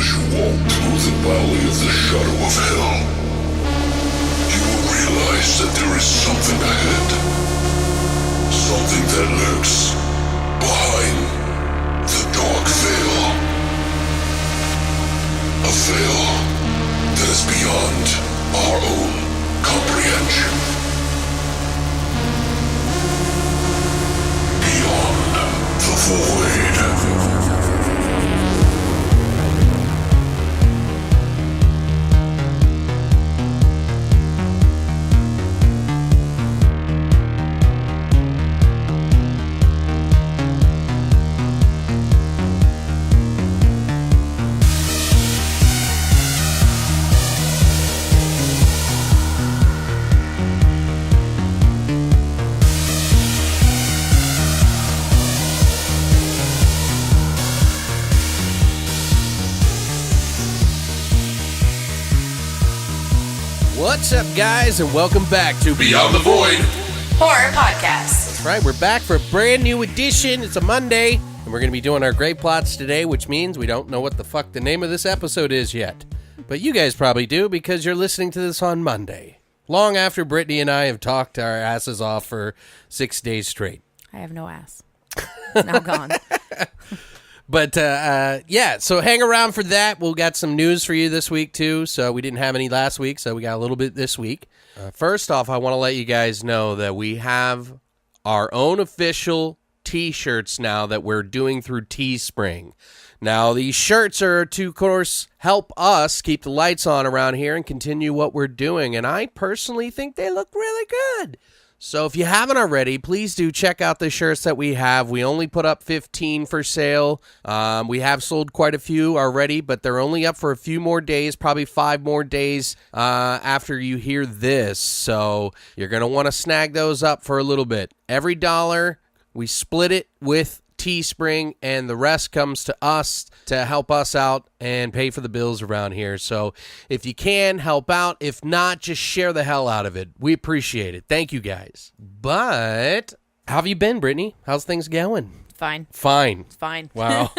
As you walk through the valley of the shadow of hell, you will realize that there is something ahead. Something that lurks behind the dark veil. A veil that is beyond our own comprehension. Beyond the void. What's up, guys, and welcome back to Beyond the Void Horror Podcast. That's right, we're back for a brand new edition. It's a Monday, and we're going to be doing our Graveplots today, which means we don't know what the fuck the name of this episode is yet. But you guys probably do, because you're listening to this on Monday, long after Brittany and I have talked our asses off for 6 days straight. I have no ass. Now gone. But, yeah, so hang around for that. We'll got some news for you this week, too. So we didn't have any last week, so we got a little bit this week. First off, I want to let you guys know that we have our own official T-shirts now that we're doing through Teespring. Now, these shirts are to, of course, help us keep the lights on around here and continue what we're doing. And I personally think they look really good. So if you haven't already, please do check out the shirts that we have. We only put up 15 for sale. We have sold quite a few already, but they're only up for a few more days, probably 5 more days after you hear this. So you're going to want to snag those up for a little bit. Every dollar, we split it with Teespring, and the rest comes to us to help us out and pay for the bills around here. So if you can, help out. If not, just share the hell out of it. We appreciate it. Thank you, guys. But how have you been, Brittany? How's things going? Fine. Fine. It's fine. Wow.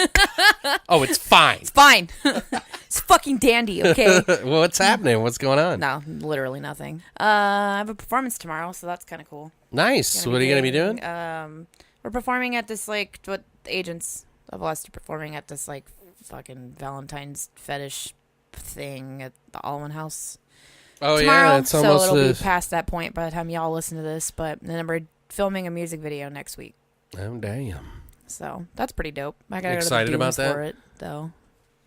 Oh, it's fine. It's fine. It's fucking dandy, okay? Well, what's happening? What's going on? No, literally nothing. I have a performance tomorrow, so that's kind of cool. Nice. What are you going to be doing? We're performing at this, like, what agents of us are performing at this, like, fucking Valentine's fetish thing at the Allman House. Oh, tomorrow, yeah. It's almost so it'll be past that point by the time y'all listen to this, but then we're filming a music video next week. Oh, damn. So that's pretty dope. I gotta Excited go to the about dunes that? for it, though.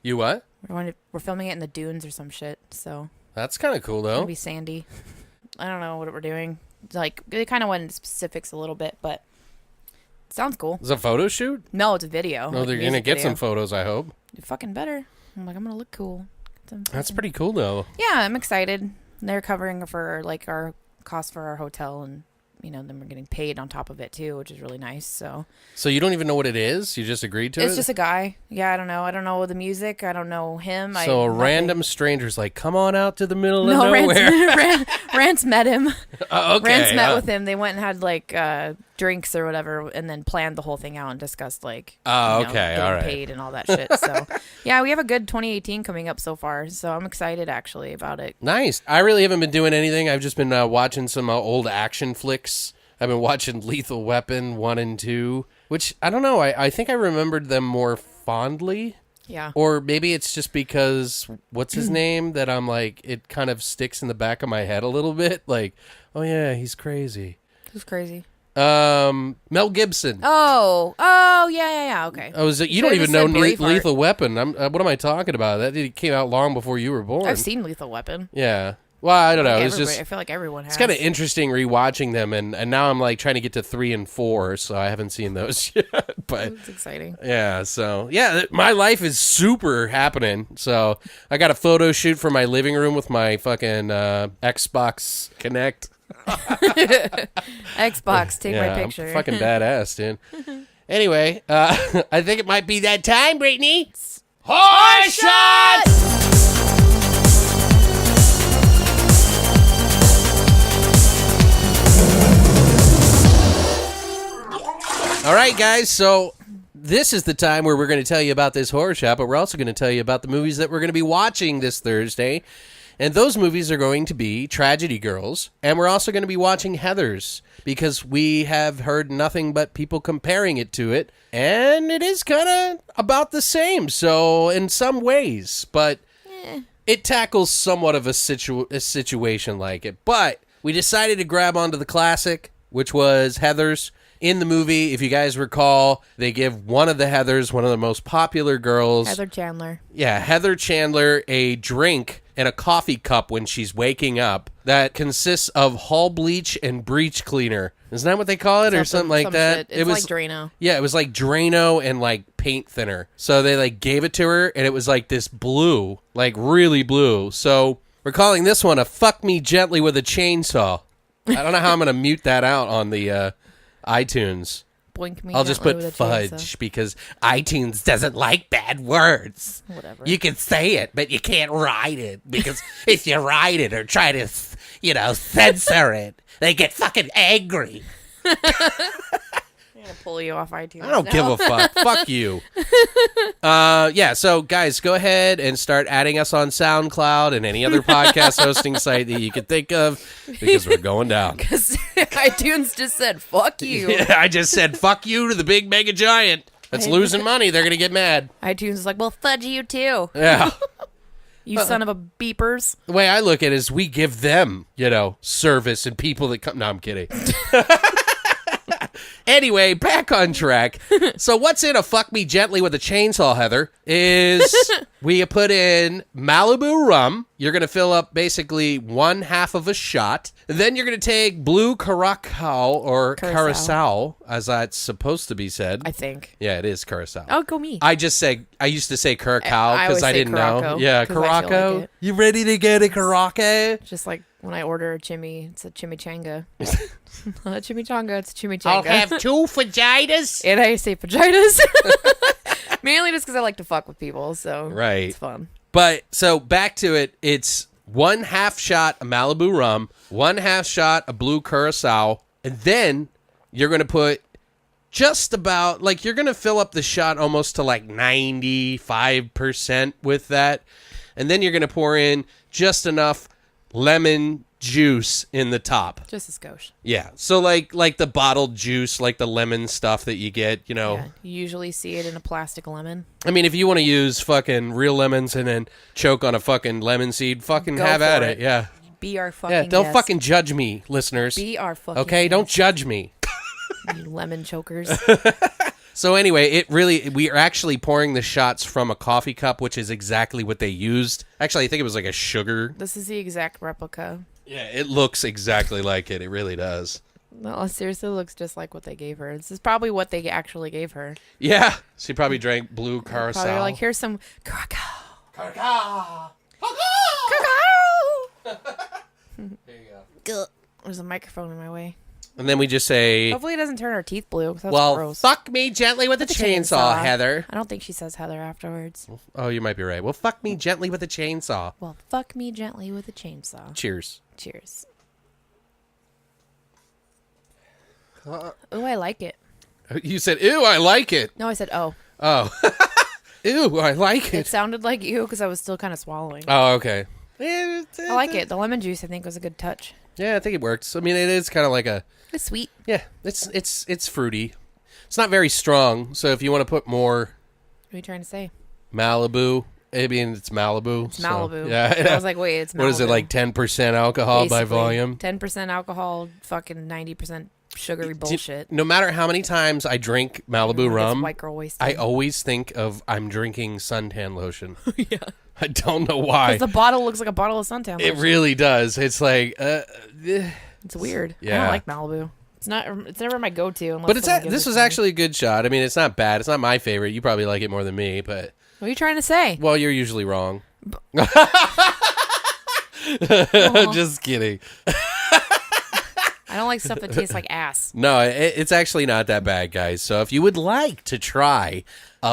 You what? We're filming it in the dunes or some shit, so That's kind of cool, it's though. gonna be sandy. I don't know what we're doing. Like, they kind of went into specifics a little bit, but it sounds cool. Is it a photo shoot? No, it's a video. No, like they're a going to music get video. some photos, I hope. You're fucking better. I'm gonna look cool. That's pretty cool, though. Yeah, I'm excited. They're covering for, like, our cost for our hotel, and, you know, then we're getting paid on top of it, too, which is really nice, so. So you don't even know what it is? You just agreed to it? It's just a guy. Yeah, I don't know. I don't know the music. I don't know him. So a random stranger's like, come on out to the middle of nowhere. Rance met him. Oh, okay. Rance met with him. They went and had, like, drinks or whatever, and then planned the whole thing out and discussed, like, okay, getting all right. paid and all that shit. So, yeah, we have a good 2018 coming up so far, so I'm excited, actually, about it. Nice. I really haven't been doing anything. I've just been watching some old action flicks. I've been watching Lethal Weapon 1 and 2, which, I don't know, I think I remembered them more fondly. Yeah. Or maybe it's just because, what's his name, that I'm like, it kind of sticks in the back of my head a little bit. Like, oh yeah, he's crazy. Who's crazy? Mel Gibson. Oh, yeah, okay. Oh, is it, you Should've don't even just know said Braveheart. Lethal Weapon. What am I talking about? That came out long before you were born. I've seen Lethal Weapon. Yeah. Well, I don't know. Like It's just, I feel like everyone has. it's kind of interesting rewatching them, and now I'm like trying to get to 3 and 4, so I haven't seen those yet. But It's exciting. yeah, so yeah, my life is super happening. So I got a photo shoot for my living room with my fucking Xbox Connect. Xbox, take Yeah, my picture. I'm fucking badass, dude. Anyway, I think it might be that time, Brittany. Horse shots! All right, guys, so this is the time where we're going to tell you about this horror shop, but we're also going to tell you about the movies that we're going to be watching this Thursday. And those movies are going to be Tragedy Girls, and we're also going to be watching Heathers, because we have heard nothing but people comparing it to it, and it is kind of about the same, so in some ways, but it tackles somewhat of a situation like it. But we decided to grab onto the classic, which was Heathers. In the movie, if you guys recall, they give one of the Heathers, one of the most popular girls, Heather Chandler. Yeah, Heather Chandler, a drink and a coffee cup when she's waking up that consists of Hall bleach and breach cleaner. Isn't that what they call it, or something like that? Shit. It's like Drano. Yeah, it was like Drano and like paint thinner. So they like gave it to her, and it was like this blue, like really blue. So we're calling this one a "Fuck Me Gently with a Chainsaw." I don't know how I'm gonna mute that out on the iTunes. Boink me. I'll just put with a Fudge chainsaw. because iTunes doesn't like bad words. Whatever. You can say it, but you can't write it because if you write it or try to, censor it, they get fucking angry. I'm gonna pull you off iTunes. I don't give a fuck. Fuck you. Yeah, so guys, go ahead and start adding us on SoundCloud and any other podcast hosting site that you could think of, because we're going down. Because iTunes just said, fuck you. Yeah, I just said fuck you to the big mega giant that's losing money. They're going to get mad. iTunes is like, well, fudge you too. Yeah. You son of a beepers. The way I look at it is we give them, service and people that come. No, I'm kidding. Anyway, back on track. So what's in a Fuck Me Gently with a Chainsaw, Heather, is we put in Malibu rum. You're going to fill up basically 1/2 of a shot. Then you're going to take blue Curacao or Curacao, as that's supposed to be said. I think. Yeah, it is Curacao. Oh, go me. I used to say Curacao because I didn't know. Yeah, 'cause I feel Curacao. like it. You ready to get a Curacao? Just like when I order a chimmy, it's a chimichanga. Not a chimichanga, it's a chimichanga. I'll have 2 vaginas. And I say vaginas. Mainly just because I like to fuck with people, so Right. it's fun. But so back to it, it's 1/2 shot of Malibu rum, 1/2 shot of blue Curacao, and then you're going to put just about, like, you're going to fill up the shot almost to like 95% with that. And then you're going to pour in just enough lemon juice in the top. Just a skosh. Yeah. So like the bottled juice, like the lemon stuff that you get, Yeah, you usually see it in a plastic lemon. I mean, if you want to use fucking real lemons and then choke on a fucking lemon seed, fucking Go have for at it. it. Yeah. Be our fucking Yeah, don't guest. fucking judge me, listeners. Be our fucking Okay, guest, don't judge me. you lemon chokers. So anyway, we are actually pouring the shots from a coffee cup, which is exactly what they used. Actually, I think it was like a sugar. This is the exact replica. Yeah, it looks exactly like it. It really does. No, seriously, it looks just like what they gave her. This is probably what they actually gave her. Yeah, she probably drank blue Curacao. Probably like, here's some cacao. Curacao. Cacao! There you go. There's a microphone in my way. And then we just say, Hopefully it doesn't turn her teeth blue. 'Cause that's well, gross. fuck me gently with a chainsaw, Heather. I don't think she says Heather afterwards. Oh, you might be right. Well, fuck me gently with a chainsaw. Well, fuck me gently with a chainsaw. Cheers. Cheers. Oh, I like it. You said, ew, I like it. No, I said, oh. Oh. Ew, I like It it. sounded like you because I was still kind of swallowing. Oh, okay. I like it. The lemon juice, I think, was a good touch. Yeah, I think it works. I mean, it is kind of like a... It's sweet. Yeah, it's fruity. It's not very strong, so if you want to put more What are you trying to say? Malibu, I mean, it's Malibu. It's Malibu. Yeah. I was like, wait, it's Malibu. What is it, like 10% alcohol by volume? 10% alcohol, fucking 90% sugary bullshit. No matter how many times I drink Malibu It's rum, white girl wasted. I always think of I'm drinking suntan lotion. Yeah. I don't know why. Because the bottle looks like a bottle of suntan It lotion. really does. It's like, It's weird. I Yeah. don't like Malibu. It's never my go-to. Unless but it's someone gives this it was to me. actually a good shot. I mean, it's not bad. It's not my favorite. You probably like it more than me, but What are you trying to say? well, you're usually wrong. Just kidding. I don't like stuff that tastes like ass. No, it's actually not that bad, guys. So if you would like to try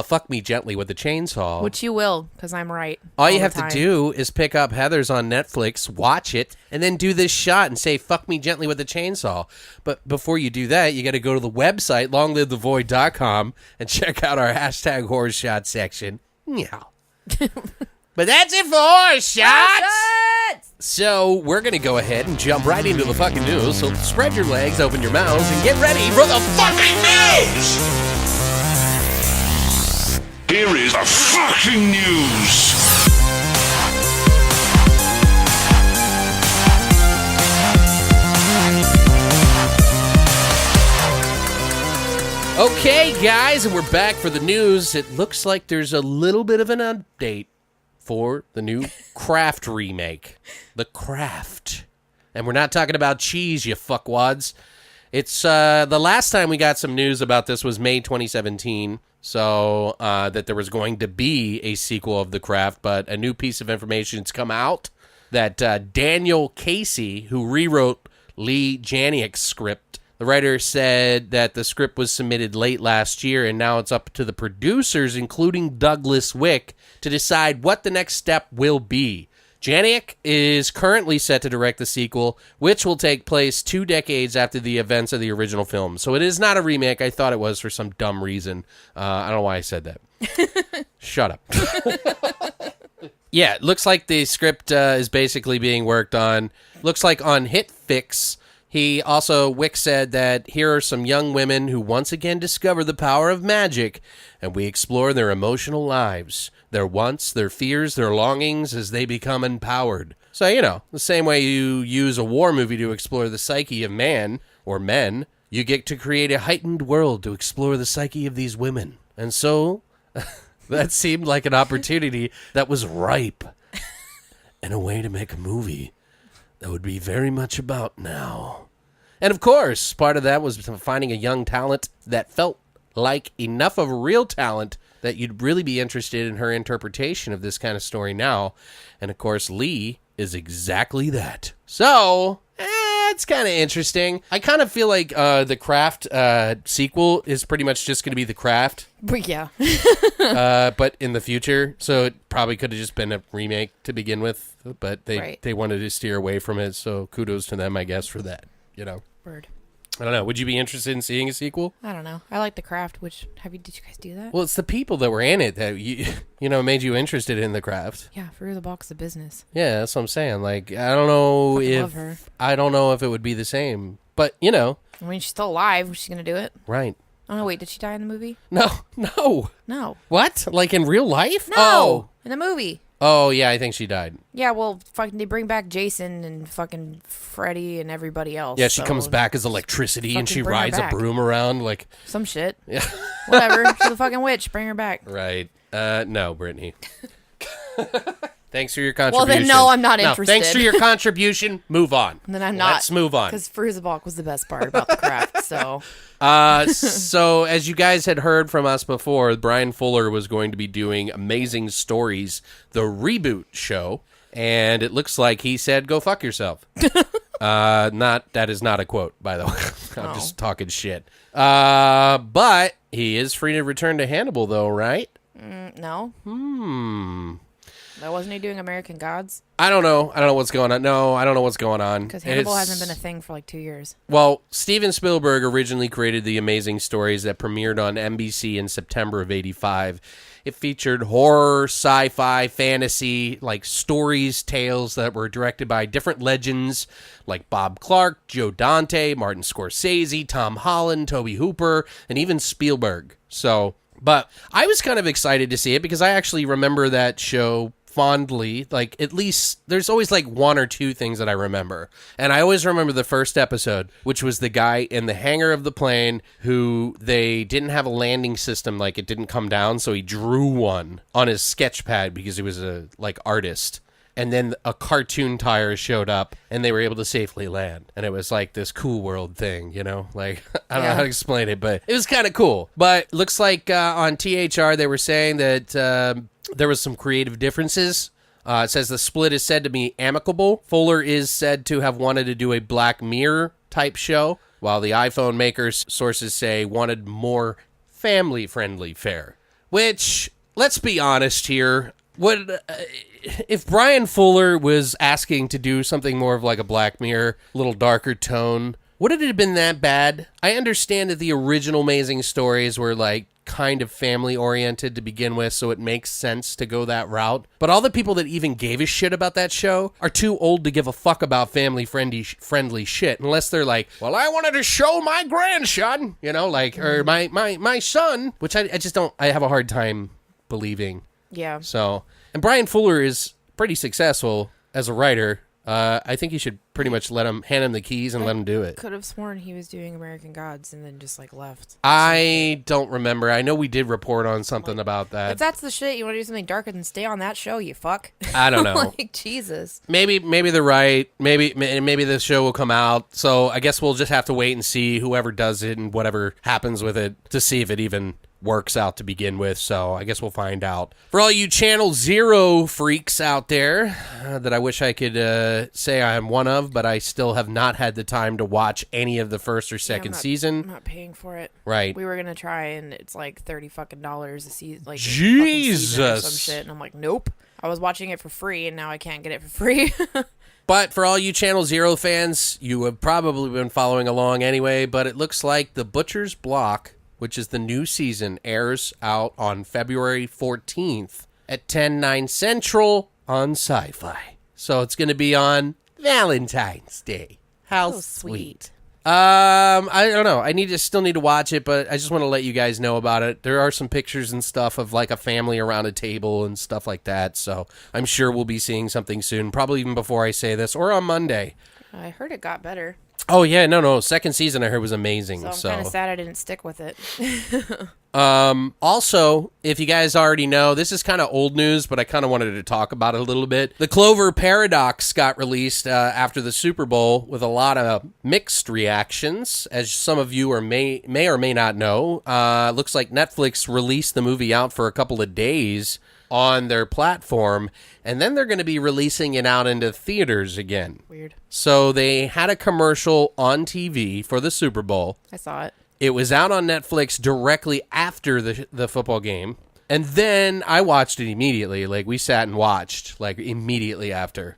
Fuck Me Gently with a Chainsaw, Which you will, because I'm right. all you have to do is pick up Heather's on Netflix, watch it, and then do this shot and say, fuck me gently with a chainsaw. But before you do that, you got to go to the website, longlivethevoid.com, and check out our hashtag horror shot section. Meow. But that's it for horror shots! So we're going to go ahead and jump right into the fucking news. So spread your legs, open your mouths, and get ready for the fucking news! Here is the fucking news. Okay, guys, and we're back for the news. It looks like there's a little bit of an update for the new Craft remake. The Craft. And we're not talking about cheese, you fuckwads. It's the last time we got some news about this was May 2017. So that there was going to be a sequel of The Craft, but a new piece of information has come out that Daniel Casey, who rewrote Lee Janiak's script, the writer said that the script was submitted late last year, and now it's up to the producers, including Douglas Wick, to decide what the next step will be. Janiak is currently set to direct the sequel, which will take place 2 decades after the events of the original film. So it is not a remake. I thought it was for some dumb reason. I don't know why I said that. Shut up. Yeah, it looks like the script is basically being worked on. Looks like on HitFix. Wick said that here are some young women who once again discover the power of magic, and we explore their emotional lives, their wants, their fears, their longings as they become empowered. So, the same way you use a war movie to explore the psyche of man, or men, you get to create a heightened world to explore the psyche of these women. And so, that seemed like an opportunity that was ripe, and a way to make a movie that would be very much about now. And of course, part of that was finding a young talent that felt like enough of a real talent that you'd really be interested in her interpretation of this kind of story now. And of course, Lee is exactly that. So, it's kind of interesting. I kind of feel like the Craft sequel is pretty much just going to be The Craft. But yeah. But in the future. So it probably could have just been a remake to begin with. But they wanted to steer away from it. So kudos to them, I guess, for that. Word. I don't know. Would you be interested in seeing a sequel? I don't know. I like The Craft, did you guys do that? Well, it's the people that were in it that, made you interested in The Craft. Yeah, for the box of business. Yeah, that's what I'm saying. Like, I don't know I don't know if it would be the same. But, I mean, she's still alive. She's going to do it. Right. Oh, no, wait. Did she die in the movie? No. What? Like in real life? No. Oh. In the movie. Oh, yeah, I think she died. Yeah, well, fucking they bring back Jason and fucking Freddy and everybody else. Yeah, she comes back as electricity and she bring her rides a back. broom around like... Some shit. Yeah. Whatever. She's a fucking witch. Bring her back. Right. No, Brittany. Thanks for your contribution. Well, then, no, I'm not interested. Thanks for your contribution. Move on. Then I'm not. Let's move on. Because Fruzabalk was the best part about The Craft, so... So, as you guys had heard from us before, Brian Fuller was going to be doing Amazing Stories, the reboot show, and it looks like he said, go fuck yourself. That is not a quote, by the way. I'm just talking shit. But he is free to return to Hannibal, though, right? No. Wasn't he doing American Gods? I don't know. I don't know what's going on. No, I don't know what's going on. Because Hannibal hasn't been a thing for like 2 years. Well, Steven Spielberg originally created the Amazing Stories that premiered on NBC in September of '85. It featured horror, sci-fi, fantasy, like stories, tales that were directed by different legends like Bob Clark, Joe Dante, Martin Scorsese, Tom Holland, Tobe Hooper, and even Spielberg. But I was kind of excited to see it because I actually remember that show fondly. Like, at least there's always like one or two things that I remember. And I always remember the first episode, which was the guy in the hangar of the plane who they didn't have a landing system. Like, it didn't come down. So he drew one on his sketch pad because he was a artist. And then a cartoon tire showed up and they were able to safely land. And it was like this cool world thing, Like, I don't know how to explain it, but it was kind of cool. But looks like on THR they were saying that there was some creative differences. It says the split is said to be amicable. Fuller is said to have wanted to do a Black Mirror type show, while the iPhone makers, sources say, wanted more family-friendly fare. Which, let's be honest here, if Brian Fuller was asking to do something more of like a Black Mirror, a little darker tone, would it have been that bad? I understand that the original Amazing Stories were like kind of family oriented to begin with, so it makes sense to go that route. But all the people that even gave a shit about that show are too old to give a fuck about family friendly shit, unless they're like, well, I wanted to show my grandson, or my son, which I just don't, I have a hard time believing. Yeah. So, and Brian Fuller is pretty successful as a writer. I think you should pretty much hand him the keys and let him do it. Could have sworn he was doing American Gods and then just like left. I don't remember. I know we did report on something about that. If that's the shit, you want to do something darker than stay on that show, you fuck. I don't know. Like, Jesus. Maybe they're right. Maybe the show will come out. So I guess we'll just have to wait and see whoever does it and whatever happens with it to see if it even works out to begin with. So I guess we'll find out. For all you Channel Zero freaks out there that I wish I could say I am one of, but I still have not had the time to watch any of the first or second season. I'm not paying for it. Right. We were gonna try, and it's like $30 a season, like Jesus or some shit. And I'm like, nope. I was watching it for free, and now I can't get it for free. But for all you Channel Zero fans, you have probably been following along anyway. But it looks like The Butcher's Block, which is the new season, airs out on February 14th at 10/9 Central on Sci-Fi. So it's going to be on Valentine's Day. How sweet. I don't know. I still need to watch it, but I just want to let you guys know about it. There are some pictures and stuff of like a family around a table and stuff like that. So I'm sure we'll be seeing something soon, probably even before I say this or on Monday. I heard it got better. Oh, yeah, no. Second season I heard was amazing. So I'm kind of sad I didn't stick with it. Also, if you guys already know, this is kind of old news, but I kind of wanted to talk about it a little bit. The Clover Paradox got released after the Super Bowl with a lot of mixed reactions, as some of you may or may not know. Looks like Netflix released the movie out for a couple of days on their platform, and then they're going to be releasing it out into theaters again. Weird. So they had a commercial on TV for the Super Bowl. I saw it. It was out on Netflix directly after the football game, and then I watched it immediately. Like, we sat and watched, like, immediately after.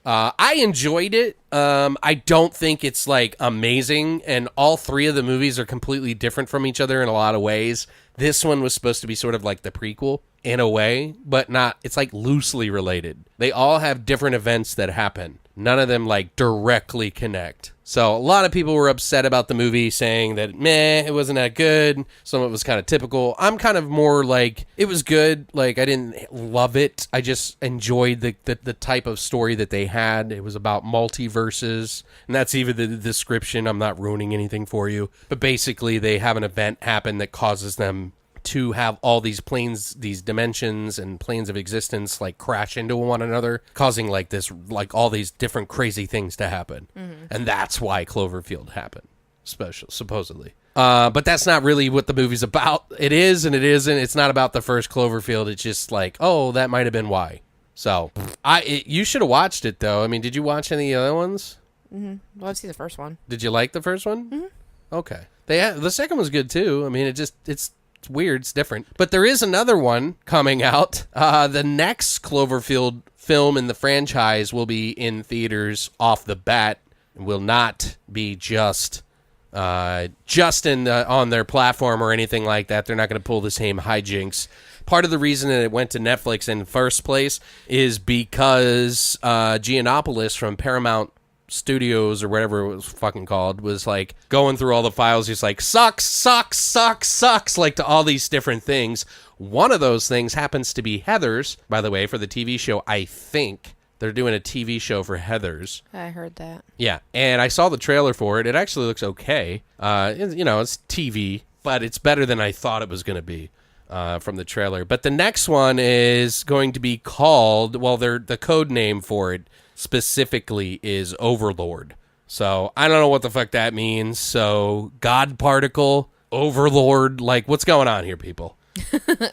I enjoyed it. I don't think it's, like, amazing, and all three of the movies are completely different from each other in a lot of ways. This one was supposed to be sort of like the prequel in a way, but not. It's like loosely related. They all have different events that happen. None of them like directly connect. So a lot of people were upset about the movie, saying that, it wasn't that good. Some of it was kind of typical. I'm kind of more like, it was good. Like, I didn't love it. I just enjoyed the type of story that they had. It was about multiverses, and that's even the description. I'm not ruining anything for you. But basically, they have an event happen that causes them to have all these planes, these dimensions and planes of existence like crash into one another, causing like this, like all these different crazy things to happen. Mm-hmm. And that's why Cloverfield happened, supposedly. But that's not really what the movie's about. It is and it isn't. It's not about the first Cloverfield. It's just like, oh, that might have been why. So you should have watched it though. I mean, did you watch any of the other ones? Mm-hmm. Well, I've seen the first one. Did you like the first one? Mm-hmm. Okay. The second was good too. I mean, it's weird. It's different. But there is another one coming out. The next Cloverfield film in the franchise will be in theaters off the bat. It will not be just on their platform or anything like that. They're not going to pull the same hijinks. Part of the reason that it went to Netflix in the first place is because Giannopoulos from Paramount Studios or whatever it was fucking called was like going through all the files. He's like, sucks, like to all these different things. One of those things happens to be Heathers, by the way, for the TV show. I think they're doing a TV show for Heathers. I heard that. Yeah, and I saw the trailer for it. It actually looks okay. It's TV, but it's better than I thought it was going to be from the trailer. But the next one is going to be called, well, the code name for it specifically is Overlord. So I don't know what the fuck that means. So God Particle, Overlord, like what's going on here, people?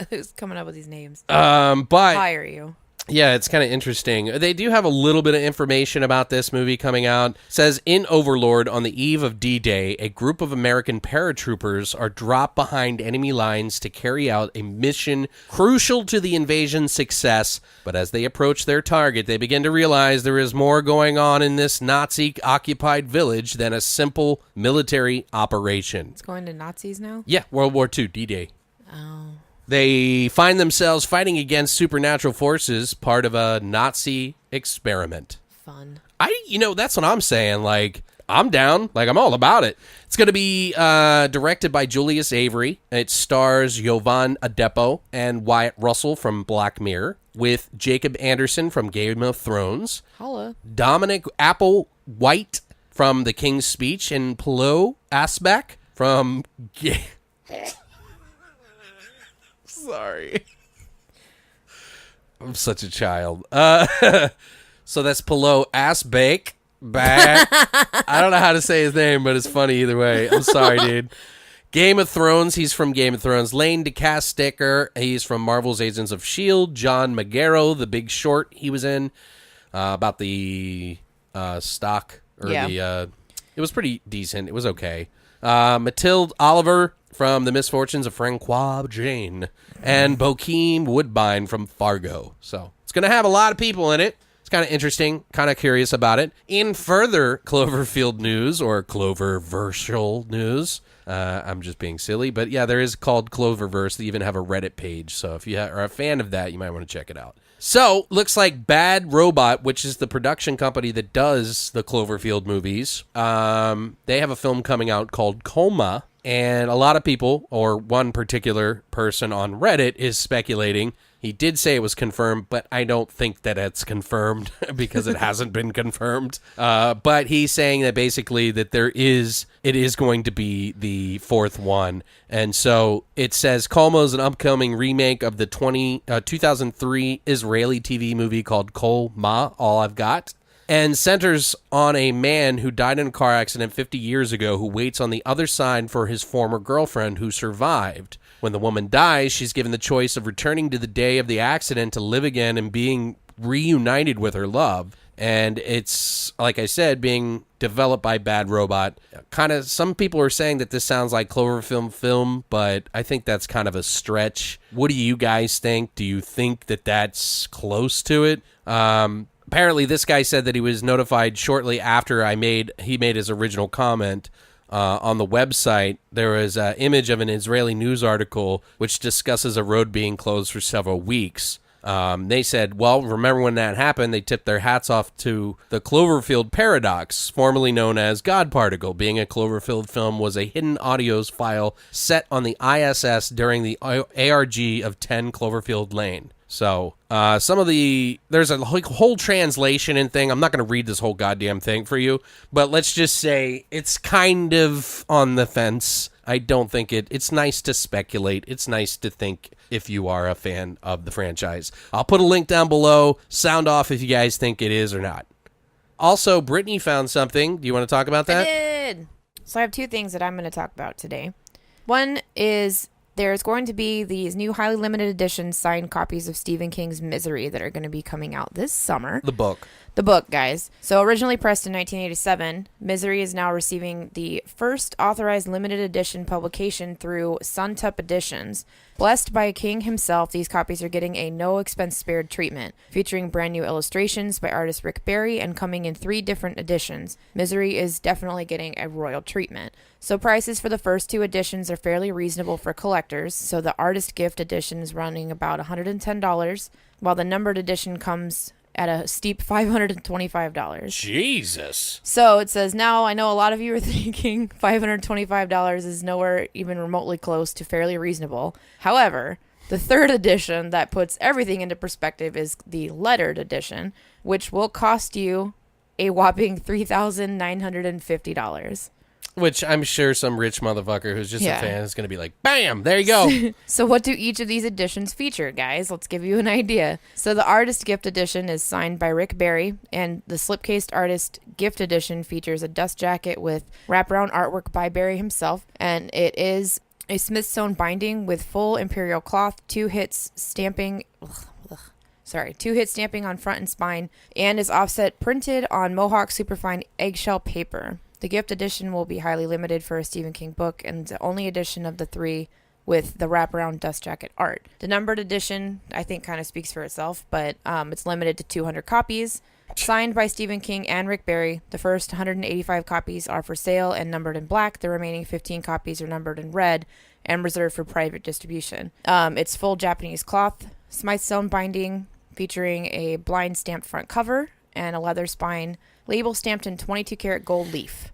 Who's coming up with these names? But Hire you. Yeah, it's kind of interesting. They do have a little bit of information about this movie coming out. It says, in Overlord, on the eve of D-Day, a group of American paratroopers are dropped behind enemy lines to carry out a mission crucial to the invasion's success. But as they approach their target, they begin to realize there is more going on in this Nazi-occupied village than a simple military operation. It's going to Nazis now? Yeah, World War II, D-Day. Oh. They find themselves fighting against supernatural forces, part of a Nazi experiment. Fun. That's what I'm saying. Like, I'm down. Like, I'm all about it. It's going to be directed by Julius Avery. It stars Jovan Adepo and Wyatt Russell from Black Mirror, with Jacob Anderson from Game of Thrones, Holla. Dominic Applewhite from The King's Speech, and Plo Asbæk from... Sorry. I'm such a child. So that's Plo Asbæk. I don't know how to say his name, but it's funny either way. I'm sorry, dude. Game of Thrones, he's from Game of Thrones. Lane DeCastecker, he's from Marvel's Agents of S.H.I.E.L.D. John Magaro, The Big Short, he was in. About the stock. It was pretty decent. It was okay. Mathilde Oliver from The Misfortunes of Francois Jane, and Bokeem Woodbine from Fargo. So it's going to have a lot of people in it. It's kind of interesting, kind of curious about it. In further Cloverfield news, or Cloverversal news, I'm just being silly, but yeah, there is called Cloververse. They even have a Reddit page, so if you are a fan of that, you might want to check it out. So, looks like Bad Robot, which is the production company that does the Cloverfield movies, they have a film coming out called Coma, and a lot of people, or one particular person on Reddit, is speculating. He did say it was confirmed, but I don't think that it's confirmed because it hasn't been confirmed. But he's saying that basically that it is going to be the fourth one. And so it says Coma is an upcoming remake of the 2003 Israeli TV movie called Kol Ma, All I've Got, and centers on a man who died in a car accident 50 years ago who waits on the other side for his former girlfriend who survived. When the woman dies, she's given the choice of returning to the day of the accident to live again and being reunited with her love. And it's, like I said, being developed by Bad Robot. Some people are saying that this sounds like Cloverfield film, but I think that's kind of a stretch. What do you guys think? Do you think that that's close to it? Apparently, this guy said that he was notified shortly after he made his original comment. On the website, there was an image of an Israeli news article which discusses a road being closed for several weeks. They said, well, remember when that happened, they tipped their hats off to the Cloverfield Paradox, formerly known as God Particle. Being a Cloverfield film was a hidden audios file set on the ISS during the ARG of 10 Cloverfield Lane. So, there's a whole translation and thing. I'm not going to read this whole goddamn thing for you, but let's just say it's kind of on the fence. I don't think it's nice to speculate. It's nice to think if you are a fan of the franchise. I'll put a link down below. Sound off if you guys think it is or not. Also, Brittany found something. Do you want to talk about that? I did. So I have two things that I'm going to talk about today. One is there's going to be these new highly limited edition signed copies of Stephen King's Misery that are going to be coming out this summer. The book. The book, guys. So originally pressed in 1987, Misery is now receiving the first authorized limited edition publication through Suntup Editions. Blessed by King himself, these copies are getting a no-expense-spared treatment, featuring brand new illustrations by artist Rick Barry and coming in 3 different editions. Misery is definitely getting a royal treatment. So prices for the first 2 editions are fairly reasonable for collectors. So the artist gift edition is running about $110, while the numbered edition comes at a steep $525. Jesus. So it says, now I know a lot of you are thinking $525 is nowhere even remotely close to fairly reasonable. However, the 3rd edition that puts everything into perspective is the lettered edition, which will cost you a whopping $3,950. Which I'm sure some rich motherfucker who's just a fan is going to be like, bam, there you go. So what do each of these editions feature, guys? Let's give you an idea. So the artist gift edition is signed by Rick Barry, and the slipcased artist gift edition features a dust jacket with wraparound artwork by Barry himself, and it is a Smithsonian binding with full imperial cloth, 2 hits stamping. 2-hit stamping on front and spine, and is offset printed on Mohawk superfine eggshell paper. The gift edition will be highly limited for a Stephen King book, and the only edition of the 3 with the wraparound dust jacket art. The numbered edition, I think, kind of speaks for itself, but it's limited to 200 copies. Signed by Stephen King and Rick Barry, the first 185 copies are for sale and numbered in black. The remaining 15 copies are numbered in red and reserved for private distribution. It's full Japanese cloth, Smythstone binding, featuring a blind stamped front cover and a leather spine, label stamped in 22-karat gold leaf.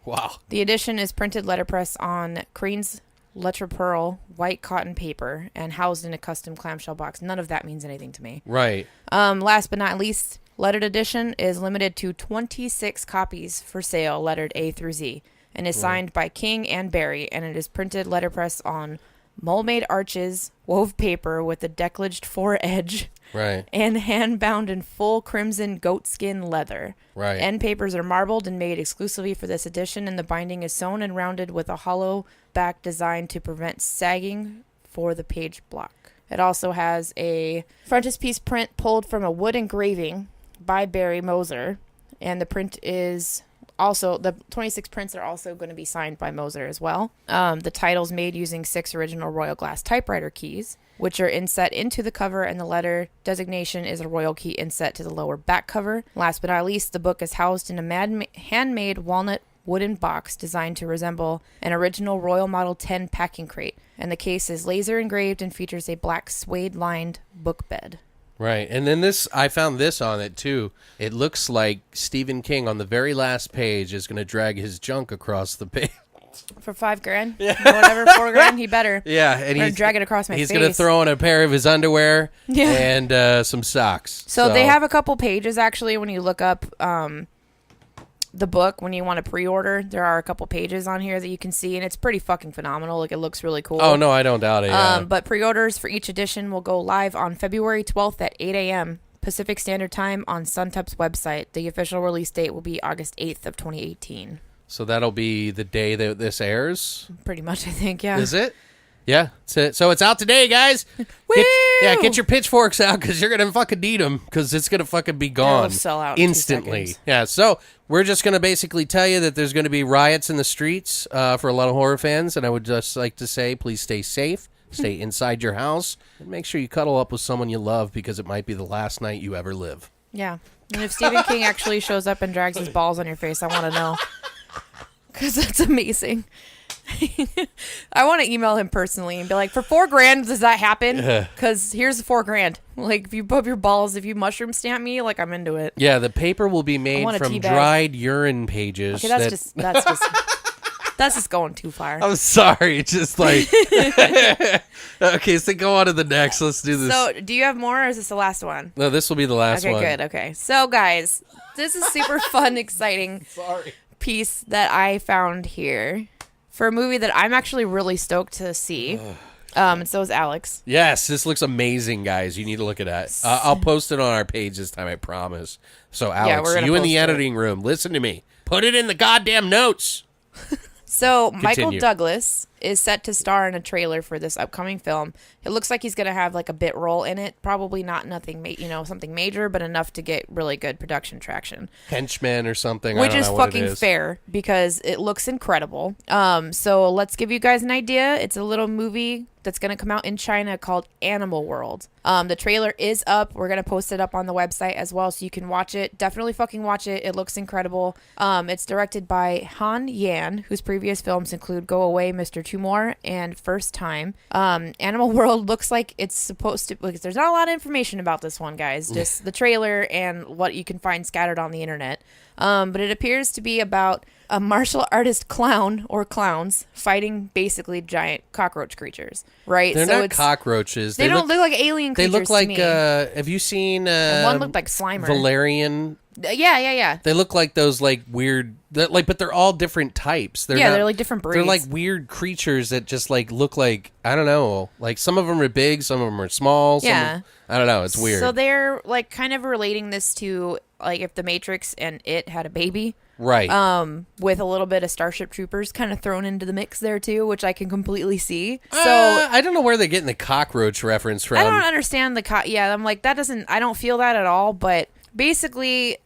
Wow. The edition is printed letterpress on Crane's Lettre Pearl white cotton paper and housed in a custom clamshell box. None of that means anything to me. Right. Last but not least, lettered edition is limited to 26 copies for sale, lettered A through Z, and is signed by King and Barry, and it is printed letterpress on mole-made arches, wove paper with a decollaged foredge, right, and hand-bound in full crimson goatskin leather. Right. End papers are marbled and made exclusively for this edition, and the binding is sewn and rounded with a hollow back design to prevent sagging for the page block. It also has a frontispiece print pulled from a wood engraving by Barry Moser, and the print is also, the 26 prints are also going to be signed by Moser as well. The title's made using 6 original Royal Glass typewriter keys, which are inset into the cover, and the letter designation is a Royal key inset to the lower back cover. Last but not least, the book is housed in a handmade walnut wooden box designed to resemble an original Royal Model 10 packing crate, and the case is laser engraved and features a black suede-lined book bed. Right. And then I found this on it too. It looks like Stephen King on the very last page is going to drag his junk across the page. For $5,000? Yeah. Whatever, $4,000, he better. Yeah. And he's drag it across my face. He's going to throw in a pair of his underwear and some socks. So they have a couple pages actually when you look up the book, when you want to pre-order, there are a couple pages on here that you can see, and it's pretty fucking phenomenal. Like, it looks really cool. Oh, no, I don't doubt it. Yeah. But pre-orders for each edition will go live on February 12th at 8 a.m. Pacific Standard Time on Suntup's website. The official release date will be August 8th of 2018. So that'll be the day that this airs? Pretty much, I think, yeah. Is it? Yeah, that's it. So it's out today, guys. Woo! Get your pitchforks out, because you're going to fucking need them, because it's going to fucking be gone. It'll sell out in 2 instantly. seconds. Yeah, so we're just going to basically tell you that there's going to be riots in the streets for a lot of horror fans, and I would just like to say, please stay safe, stay inside your house, and make sure you cuddle up with someone you love, because it might be the last night you ever live. Yeah. And if Stephen King actually shows up and drags his balls on your face, I want to know, because that's amazing. I want to email him personally and be like, for $4,000, does that happen? Because here's the $4,000. Like, if you put your balls, if you mushroom stamp me, like, I'm into it. Yeah, the paper will be made from dried urine pages. Okay, that's just going too far. I'm sorry, just like okay, so go on to the next. Let's do this. So, do you have more, or is this the last one? No, this will be the last one. Okay, good. Okay, so guys, this is super fun, exciting piece that I found here for a movie that I'm actually really stoked to see. And so is Alex. Yes, this looks amazing, guys. You need to look at that. I'll post it on our page this time, I promise. So, Alex, you in the editing room, listen to me. Put it in the goddamn notes. So, Michael Douglas is set to star in a trailer for this upcoming film. It looks like he's going to have like a bit role in it. Probably not something major, but enough to get really good production traction. Henchman or something. Which is fucking fair, because it looks incredible. So let's give you guys an idea. It's a little movie that's going to come out in China called Animal World. The trailer is up. We're going to post it up on the website as well, so you can watch it. Definitely fucking watch it. It looks incredible. It's directed by Han Yan, whose previous films include Go Away, Mr. Two More, and First Time. Animal World looks like it's supposed to, because there's not a lot of information about this one, guys. Just the trailer and what you can find scattered on the internet. But it appears to be about a martial artist clown, or clowns, fighting basically giant cockroach creatures, right? They're not cockroaches. They don't look like alien creatures. They look like, to me. Have you seen... one looked like Slimer. Valerian... Yeah. They look like those like weird, but they're all different types. They're like different breeds. They're like weird creatures that just like look like, I don't know, like some of them are big, some of them are small. I don't know. It's weird. So they're like kind of relating this to like if The Matrix and It had a baby. Right. With a little bit of Starship Troopers kind of thrown into the mix there too, which I can completely see. So I don't know where they're getting the cockroach reference from. I don't understand yeah, I'm like, I don't feel that at all, but basically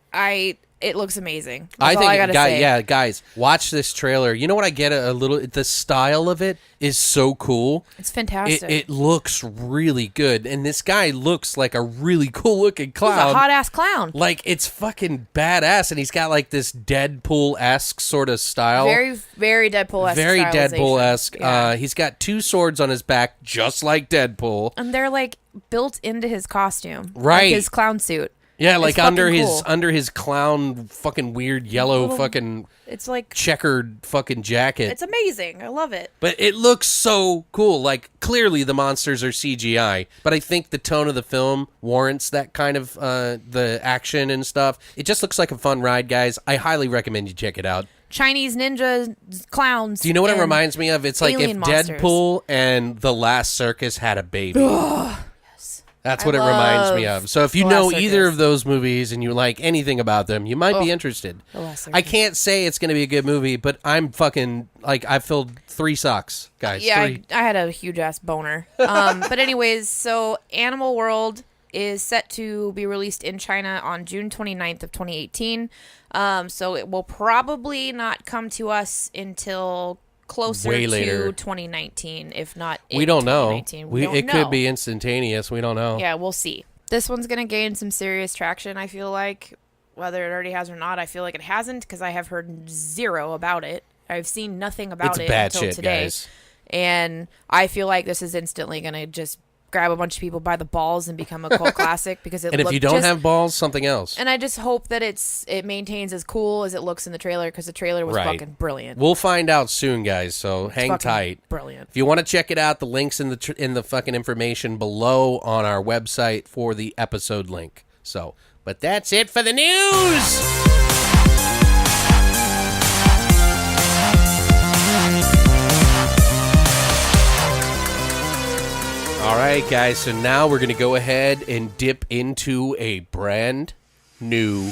it looks amazing. That's all I gotta say. Guys, watch this trailer. You know what I get a little? The style of it is so cool. It's fantastic. It looks really good, and this guy looks like a really cool looking clown. He's a hot ass clown. Like, it's fucking badass, and he's got like this Deadpool-esque sort of style. Very, very Deadpool-esque. Very Deadpool-esque. Yeah. He's got 2 swords on his back, just like Deadpool. And they're like built into his costume, right? Like his clown suit. Yeah, like under cool. his clown fucking weird yellow fucking it's like checkered fucking jacket. It's amazing. I love it. But it looks so cool. Like, clearly the monsters are CGI, but I think the tone of the film warrants that kind of the action and stuff. It just looks like a fun ride, guys. I highly recommend you check it out. Chinese ninja clowns. Do you know what it reminds me of? It's like if monsters. Deadpool and The Last Circus had a baby. That's what it reminds me of. So if you know either of those movies and you like anything about them, you might be interested. I can't say it's going to be a good movie, but I'm fucking, like, I filled 3 socks, guys. Yeah, 3. I had a huge ass boner. But anyways, so Animal World is set to be released in China on June 29th of 2018. So it will probably not come to us until closer to 2019, if not in we don't know. It could be instantaneous. We don't know. Yeah, we'll see. This one's going to gain some serious traction, I feel like. Whether it already has or not, I feel like it hasn't, because I have heard zero about it. I've seen nothing about it bad until shit, today. guys. And I feel like this is instantly going to just grab a bunch of people by the balls and become a cult classic, because and if you don't have balls, something else. And I just hope that it maintains as cool as it looks in the trailer, because the trailer was fucking brilliant. We'll find out soon, guys, so hang tight. Brilliant. If you want to check it out, the link's in the fucking information below on our website for the episode link. So, but that's it for the news. All right, guys, so now we're going to go ahead and dip into a brand new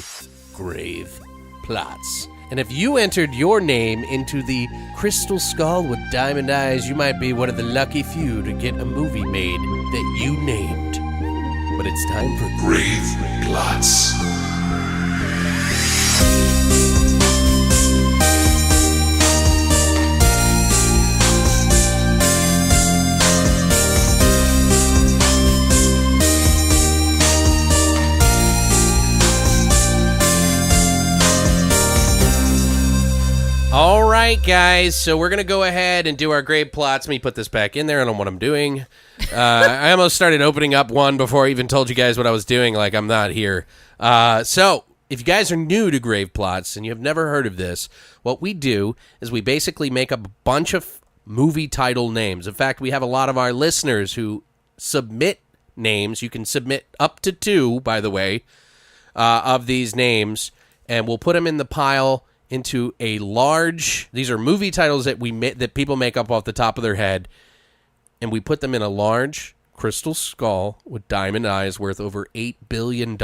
Grave Plots. And if you entered your name into the Crystal Skull with Diamond Eyes, you might be one of the lucky few to get a movie made that you named. But it's time for Grave Plots. All right, guys, so we're going to go ahead and do our grave plots. Let me put this back in there. I don't know what I'm doing. I almost started opening up one before I even told you guys what I was doing, like I'm not here. So if you guys are new to grave plots and you have never heard of this, what we do is we basically make up a bunch of movie title names. In fact, we have a lot of our listeners who submit names. You can submit up to 2, by the way, of these names, and we'll put them in the pile into a large, these are movie titles that that people make up off the top of their head, and we put them in a large crystal skull with diamond eyes worth over $8 billion,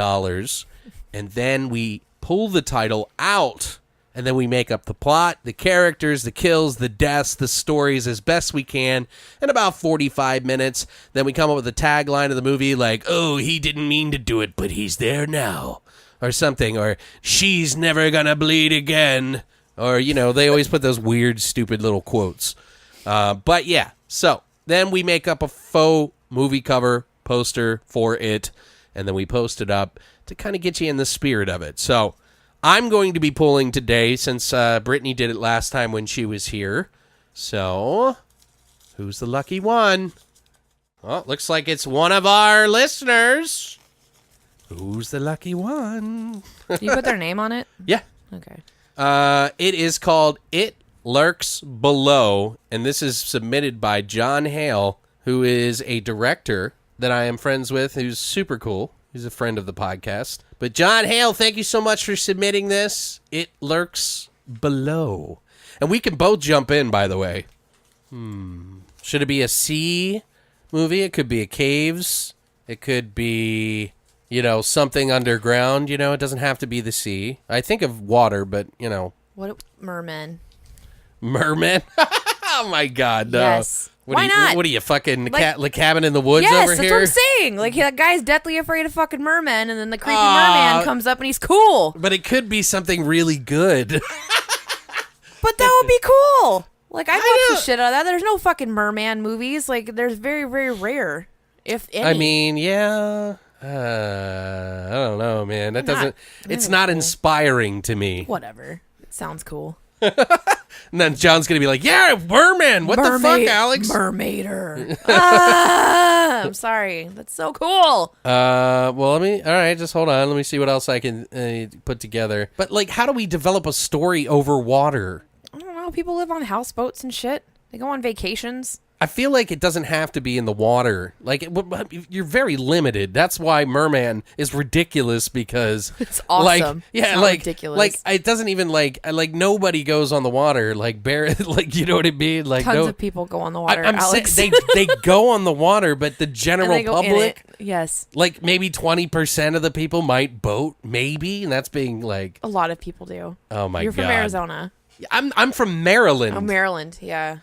and then we pull the title out, and then we make up the plot, the characters, the kills, the deaths, the stories as best we can in about 45 minutes. Then we come up with a tagline of the movie like, oh, he didn't mean to do it, but he's there now. Or something, or she's never gonna bleed again. Or, you know, they always put those weird, stupid little quotes. But yeah, so then we make up a faux movie cover poster for it, and then we post it up to kind of get you in the spirit of it. So I'm going to be pulling today, since Brittany did it last time when she was here. So, who's the lucky one? Well, looks like it's one of our listeners. Who's the lucky one? Do you put their name on it? Yeah. Okay. It is called It Lurks Below, and this is submitted by John Hale, who is a director that I am friends with, who's super cool. He's a friend of the podcast. But John Hale, thank you so much for submitting this. It Lurks Below. And we can both jump in, by the way. Should it be a sea movie? It could be a caves. It could be something underground. It doesn't have to be the sea. I think of water, but What mermen? Merman? Oh my God, no. Yes. Why not? What are you, fucking cabin in the woods Yes, over that's here? what I'm saying. Like, that guy's deathly afraid of fucking mermen, and then the creepy merman comes up and he's cool. But it could be something really good. But that would be cool. Like, I watch the shit out of that. There's no fucking merman movies. Like, there's very, very rare, if any. I mean, yeah. I don't know, man. That doesn't. It's not cool. inspiring to me. Whatever. It sounds cool. And then John's gonna be like, "Yeah, merman. What the fuck, Alex? Mermaider." I'm sorry. That's so cool. Well, all right, just hold on. Let me see what else I can put together. But like, how do we develop a story over water? I don't know. People live on houseboats and shit. They go on vacations. I feel like it doesn't have to be in the water. Like, you're very limited. That's why merman is ridiculous, because it's awesome. It's not ridiculous. Like, it doesn't even like nobody goes on the water. Like, like, you know what I mean? Like, tons of people go on the water. Alex. They go on the water, but the general public, yes, like maybe 20% of the people might boat, maybe, and that's being like a lot of people do. Oh my God, you're from Arizona. I'm from Maryland. Oh, Maryland, yeah.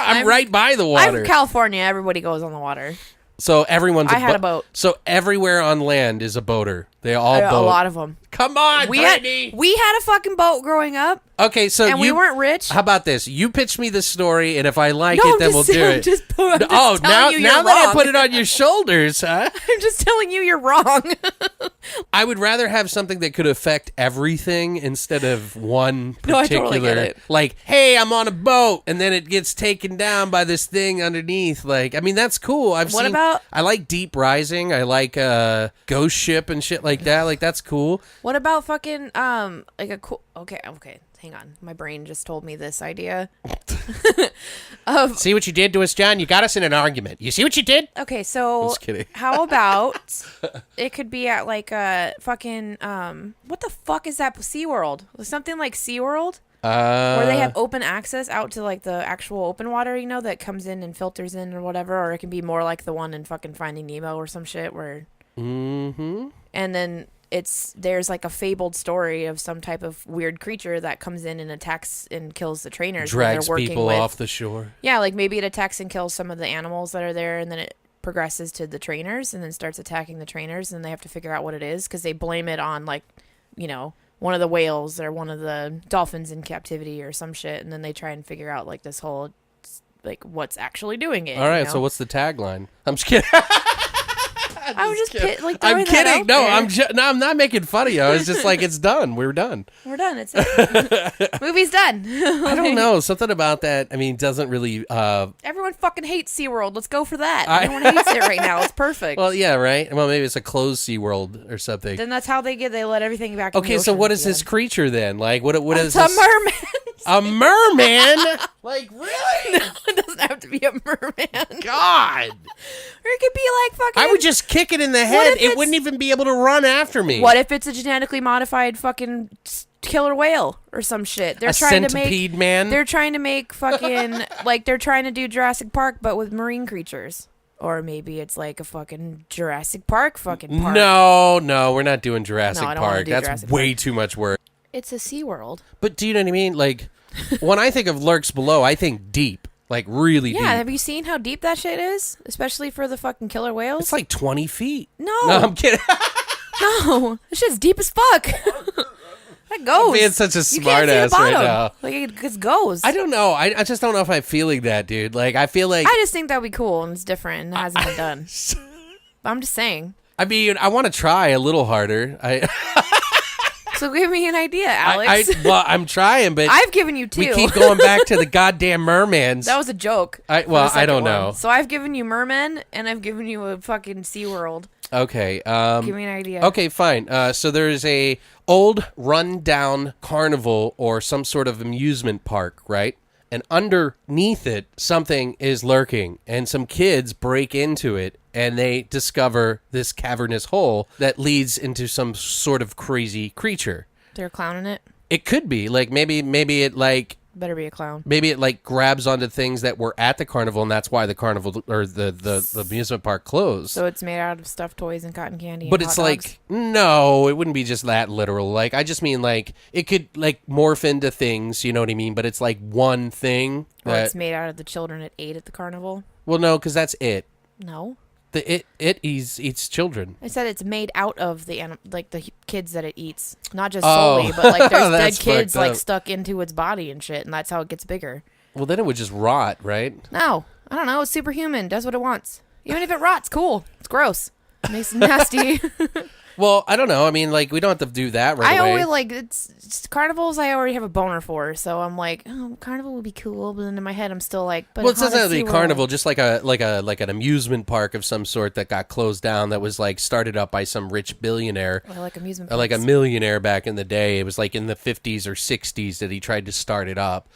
I'm right by the water. I'm from California. Everybody goes on the water. So everyone's. I had a boat. So everywhere on land is a boater. They all boat. A lot of them. Come on, Brittany. We had a fucking boat growing up. Okay, so we weren't rich. How about this? You pitch me the story, and if I like it, then we'll do it. Now that I put it on your shoulders, huh? I'm just telling you, you're wrong. I would rather have something that could affect everything instead of one particular. No, I totally get it. Like, hey, I'm on a boat, and then it gets taken down by this thing underneath. Like, I mean, that's cool. I like Deep Rising. I like Ghost Ship and shit like that. Like, that's cool. What about fucking like a cool? Okay. Hang on. My brain just told me this idea. See what you did to us, John? You got us in an argument. You see what you did? Okay, so Just kidding. How about it could be at like a fucking what the fuck is that? SeaWorld? Something like SeaWorld? Where they have open access out to like the actual open water, that comes in and filters in or whatever, or it can be more like the one in fucking Finding Nemo or some shit where and then there's like a fabled story of some type of weird creature that comes in and attacks and kills the trainers. Drags people off the shore. Yeah, like maybe it attacks and kills some of the animals that are there, and then it progresses to the trainers and then starts attacking the trainers, and they have to figure out what it is because they blame it on like, one of the whales or one of the dolphins in captivity or some shit, and then they try and figure out like this whole like what's actually doing it. All right, so what's the tagline? I'm just kidding. I was just kidding. I'm kidding. No, I'm not making fun of you. I was just like, it's done. We're done. We're done. It's it. Movie's done. I don't know. Something about that. I mean, doesn't really. Everyone fucking hates SeaWorld. Let's go for that. Everyone hates it right now. It's perfect. Well, yeah, right. Well, maybe it's a closed SeaWorld or something. Then that's how they let everything back. Okay, so what is this creature then? Like, what is this? It's a merman. A merman? Like, really? No, it doesn't have to be a merman. God. Or it could be like fucking. I would just kick it in the head. It wouldn't even be able to run after me. What if it's a genetically modified fucking killer whale or some shit? They're trying centipede man? They're trying to make fucking like they're trying to do Jurassic Park but with marine creatures. Or maybe it's like a fucking Jurassic Park fucking park. No, we're not doing Jurassic Park. That's Jurassic way Park. too much work. It's a SeaWorld. But do you know what I mean? Like, when I think of Lurks Below, I think deep. Like, really deep. Yeah, have you seen how deep that shit is? Especially for the fucking killer whales? It's like 20 feet. No, I'm kidding. No, this shit's deep as fuck. That goes. I'm being such a smart ass right now. Like, it just goes. I don't know. I just don't know if I'm feeling that, dude. Like, I feel like... I just think that would be cool, and it's different, and it hasn't been done. But I'm just saying. I mean, I want to try a little harder. So give me an idea, Alex. I'm trying, but... I've given you two. We keep going back to the goddamn mermans. That was a joke. I don't know. So I've given you mermen, and I've given you a fucking SeaWorld. Okay. Give me an idea. Okay, fine. So there's a old, run-down carnival or some sort of amusement park, right? And underneath it, something is lurking, and some kids break into it, and they discover this cavernous hole that leads into some sort of crazy creature. They're clowning it? It could be. Like, maybe it, like, Better be a clown. Maybe it like grabs onto things that were at the carnival, and that's why the carnival or the amusement park closed. So it's made out of stuffed toys and cotton candy. But and it's hot like, dogs? no, it wouldn't be just that literal. Like, I just mean like it could like morph into things, you know what I mean? But it's like one thing Or that. it's made out of the children it ate at the carnival. Well, no, because that's it. No. It eats children. I said it's made out of the the kids that it eats, not just Oh. solely, but like there's dead That's kids fucked like up. stuck into its body and shit, and that's how it gets bigger. Well, then it would just rot, right? No, I don't know. It's superhuman. Does what it wants. Even if it rots, cool. It's gross. Makes it nasty. Well, I don't know. I mean, like, we don't have to do that right I away. always like it's carnivals. I already have a boner for, so I'm like, oh, carnival would be cool. But then in my head, I'm still like, but Well, it doesn't have to be SeaWorld. carnival, just like an amusement park of some sort that got closed down. That was like started up by some rich billionaire, I like amusement or like a parks. millionaire back in the day. It was like in the 50s or 60s that he tried to start it up,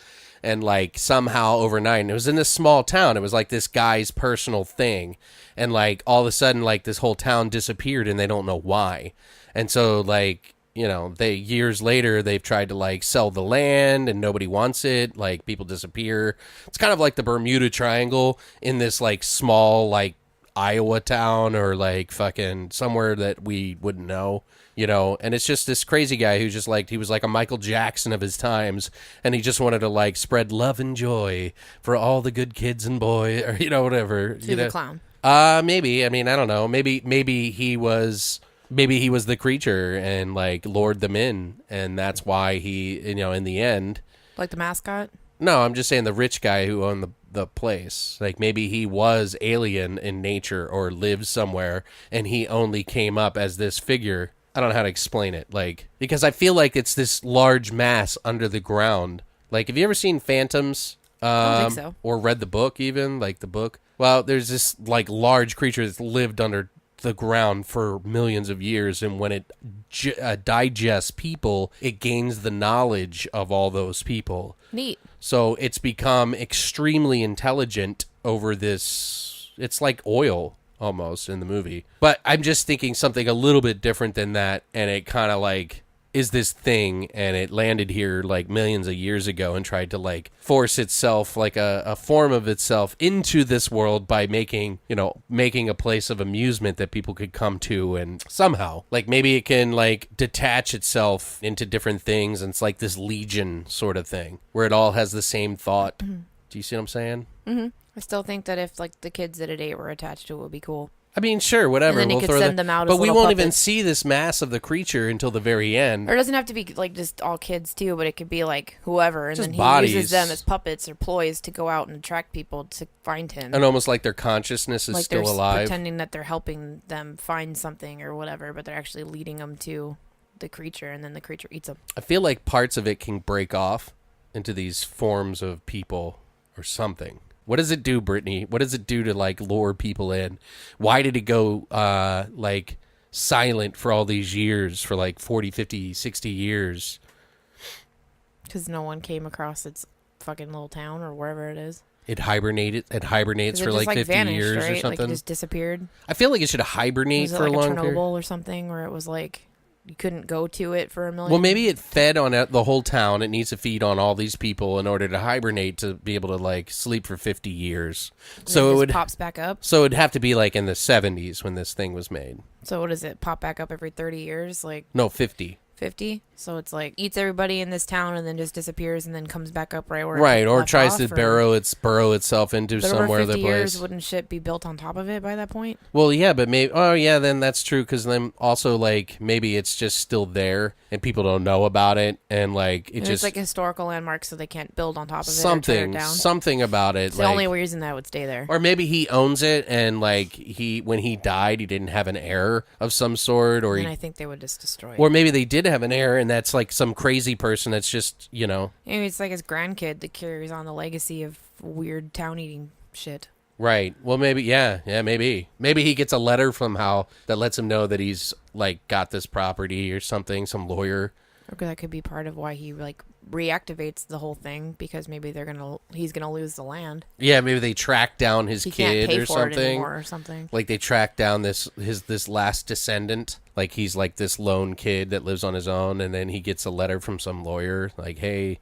and like somehow overnight, and it was in this small town. It was like this guy's personal thing, and like all of a sudden, like this whole town disappeared, and they don't know why. And so, like, you know, years later, they've tried to, like, sell the land and nobody wants it. Like, people disappear. It's kind of like the Bermuda Triangle in this, like, small, like, Iowa town or, like, fucking somewhere that we wouldn't know, you know. And it's just this crazy guy who just, like, he was like a Michael Jackson of his times. And he just wanted to, like, spread love and joy for all the good kids and boys, or, you know, whatever. So you he's a know. clown. Maybe. I mean, I don't know. Maybe he was... Maybe he was the creature and, like, lured them in, and that's why he, you know, in the end... Like the mascot? No, I'm just saying the rich guy who owned the place. Like, maybe he was alien in nature or lived somewhere, and he only came up as this figure. I don't know how to explain it, like, because I feel like it's this large mass under the ground. Like, have you ever seen Phantoms? I don't think so. Or read the book, even, like, the book? Well, there's this, like, large creature that's lived under the ground for millions of years, and when it digests people, it gains the knowledge of all those people. Neat. So it's become extremely intelligent over this. It's like oil almost in the movie, but I'm just thinking something a little bit different than that, and it kind of like is this thing, and it landed here like millions of years ago and tried to like force itself, like a form of itself, into this world by making a place of amusement that people could come to, and somehow like maybe it can like detach itself into different things, and it's like this legion sort of thing where it all has the same thought. Do you see what I'm saying? Mm-hmm. I still think that if like the kids that it ate were attached to it, would be cool. I mean, sure, whatever. And then you could send them out as but we little won't even puppets. see this mass of the creature until the very end. Or it doesn't have to be like just all kids too, but it could be like whoever, and Just then he bodies. uses them as puppets or ploys to go out and attract people to find him. And almost like their consciousness is like still they're alive. pretending that they're helping them find something or whatever, but they're actually leading them to the creature, and then the creature eats them. I feel like parts of it can break off into these forms of people or something. What does it do, Brittany? What does it do to like lure people in? Why did it go like silent for all these years, for like 40, 50, 60 years? Because no one came across its fucking little town or wherever it is. It hibernates 'Cause for it like just, 50 vanished, years right? or something. Like it just disappeared. I feel like it should hibernate Was it for like a long Chernobyl period. or something where it was like you couldn't go to it for a million? Well, maybe it fed on the whole town. It needs to feed on all these people in order to hibernate to be able to like sleep for 50 years. And So it it just would pops back up. So it'd have to be like in the 70s when this thing was made. So what does it pop back up every 30 years? Like No, 50. 50? So it's like eats everybody in this town and then just disappears and then comes back up right where Right, it or left tries off, to burrow itself into But somewhere over 50 the years, place. wouldn't shit be built on top of it by that point? Well, yeah, but maybe. Oh, yeah, then that's true. Because then also like maybe it's just still there and people don't know about it, and like it And just it's like a historical landmark, so they can't build on top of it or tear it down. something about it. It's the only reason that would stay there. Or maybe he owns it, and like when he died, he didn't have an heir of some sort, or And he, I think they would just destroy it. or maybe they did have an heir, and that's like some crazy person that's just Maybe it's like his grandkid that carries on the legacy of weird town eating shit. right. Well, maybe maybe he gets a letter from Hal that lets him know that he's like got this property or something. Some lawyer. Or that could be part of why he like reactivates the whole thing, because maybe he's gonna lose the land. Yeah, maybe they track down his He can't kid pay or for it something. anymore or something. Like they track down this last descendant. Like he's like this lone kid that lives on his own, and then he gets a letter from some lawyer like, hey,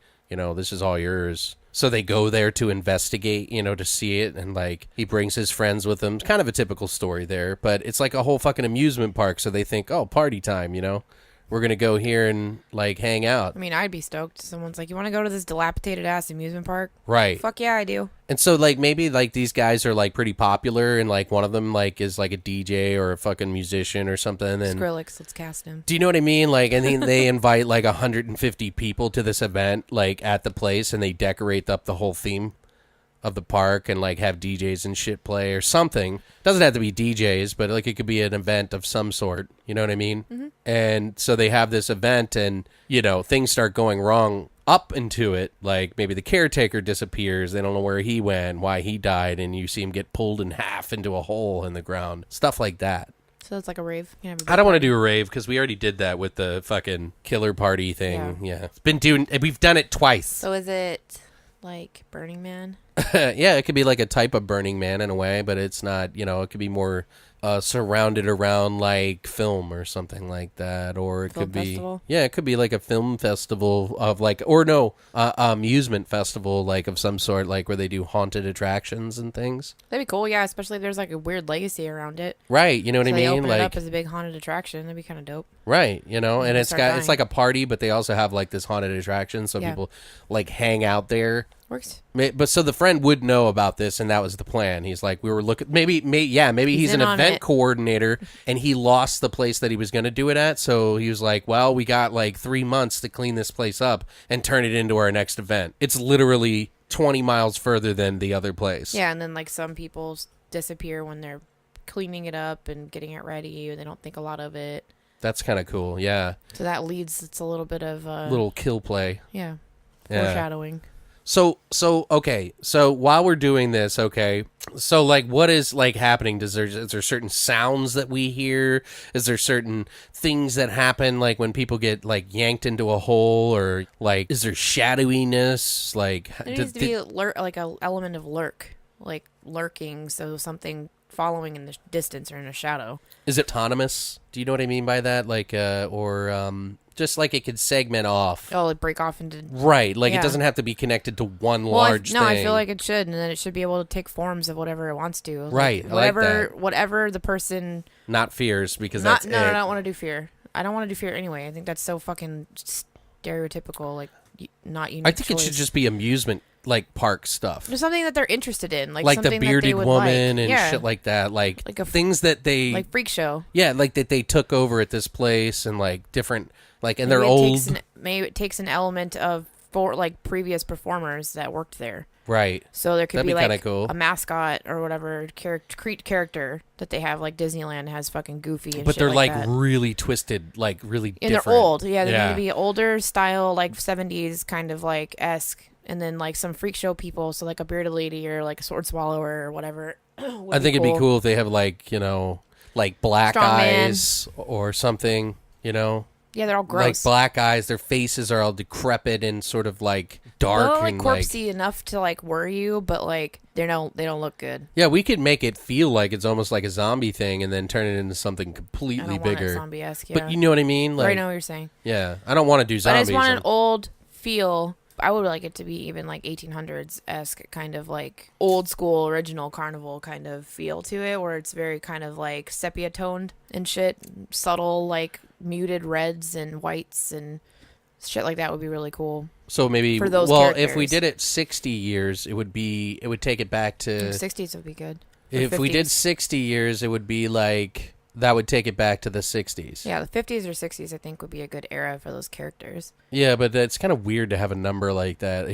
this is all yours. So they go there to investigate, to see it, and like he brings his friends with him. It's kind of a typical story there, but it's like a whole fucking amusement park. So they think, oh, party time, we're gonna go here and like hang out. I mean, I'd be stoked. Someone's like, you want to go to this dilapidated ass amusement park? Right. Fuck yeah, I do. And so like maybe like these guys are like pretty popular, and like one of them like is like a DJ or a fucking musician or something. And Skrillex, let's cast him. do you know what I mean? Like, and then they invite like 150 people to this event, like at the place, and they decorate up the whole theme of the park and like have DJs and shit play or something. Doesn't have to be DJs, but like it could be an event of some sort. You know what I mean? Mm-hmm. And so they have this event, and things start going wrong up into it. Like maybe the caretaker disappears. They don't know where he went, why he died, and you see him get pulled in half into a hole in the ground. Stuff like that. So it's like a rave. I don't want to do a rave because we already did that with the fucking killer party thing. Yeah. We've done it twice. So is it like Burning Man? Yeah, it could be like a type of Burning Man in a way, but it's not, it could be more surrounded around like film or something like that, or it Film could be festival? Yeah, it could be like a film festival of like, amusement festival like of some sort, like where they do haunted attractions and things. That'd be cool, yeah, especially if there's like a weird legacy around it. Right, you know what I They mean? open Like it up as a big haunted attraction. That'd be kind of dope. right, and it's start it's like a party, but they also have like this haunted attraction, so Yeah. people like hang out there. Works. But so the friend would know about this, and that was the plan. He's like, we were looking, maybe he's an in on event it. coordinator, and he lost the place that he was going to do it at. So he was like, well, we got like 3 months to clean this place up and turn it into our next event. It's literally 20 miles further than the other place. Yeah, and then like some people disappear when they're cleaning it up and getting it ready. They don't think a lot of it. That's kind of cool. Yeah. So that leads, it's a little bit of Little kill play. Yeah. Yeah. Foreshadowing. So okay. So while we're doing this, okay. So like, what is like happening? Is there certain sounds that we hear? Is there certain things that happen, like when people get like yanked into a hole, or like, is there shadowiness? Like, There needs to be like a element of like lurking, so something following in the distance or in a shadow. is it autonomous? Do you know what I mean by that? Like, just like it could segment off. Oh, like break off into. Right, like Yeah. it doesn't have to be connected to one Well, large thing. I feel like it should, and then it should be able to take forms of whatever it wants to. Right, I like that. Whatever the person. Not fears, because Not, that's no, it. I don't want to do fear. I don't want to do fear anyway. I think that's so fucking stereotypical, like not unique. I think it should just be amusement, like park stuff. There's something that they're interested in, like the something that they bearded would woman like. and Yeah. shit like that, like Like a things that they like freak show. yeah, like that they took over at this place, and like different, like, and Maybe they're it old, takes maybe it takes an element of like previous performers that worked there. right? So there could That'd be be like kinda cool. a mascot or whatever character that they have, like Disneyland has fucking Goofy and But shit they're like that. really twisted, like really And different. they're old. Yeah, they need to be older style, like 70s kind of like esque. And then like some freak show people, so like a bearded lady or like a sword swallower or whatever. I think it'd be cool if they have like, like black Strong man. eyes or something, Yeah, they're all like gross. black eyes. Their faces are all decrepit and sort of like dark They're like and corpsey enough to like worry you, but like they don't look good. yeah, we could make it feel like it's almost like a zombie thing, and then turn it into something I completely don't want it bigger. zombie-esque, yeah. But you know what I mean? Like, I know what you're saying. yeah, I don't want to do But I zombies. just want an old feel. I would like it to be even like 1800s-esque, kind of like old school original Carnival kind of feel to it, where it's very kind of like sepia toned and shit, subtle like muted reds and whites and shit like that would be really cool. So maybe, for those if we characters. did it 60 years, it would take it back to 60s would be good. Or if we did 50s. 60 years, it would be like that would take it back to the 60s. Yeah, the 50s or 60s I think would be a good era for those characters. Yeah, but it's kind of weird to have a number like that,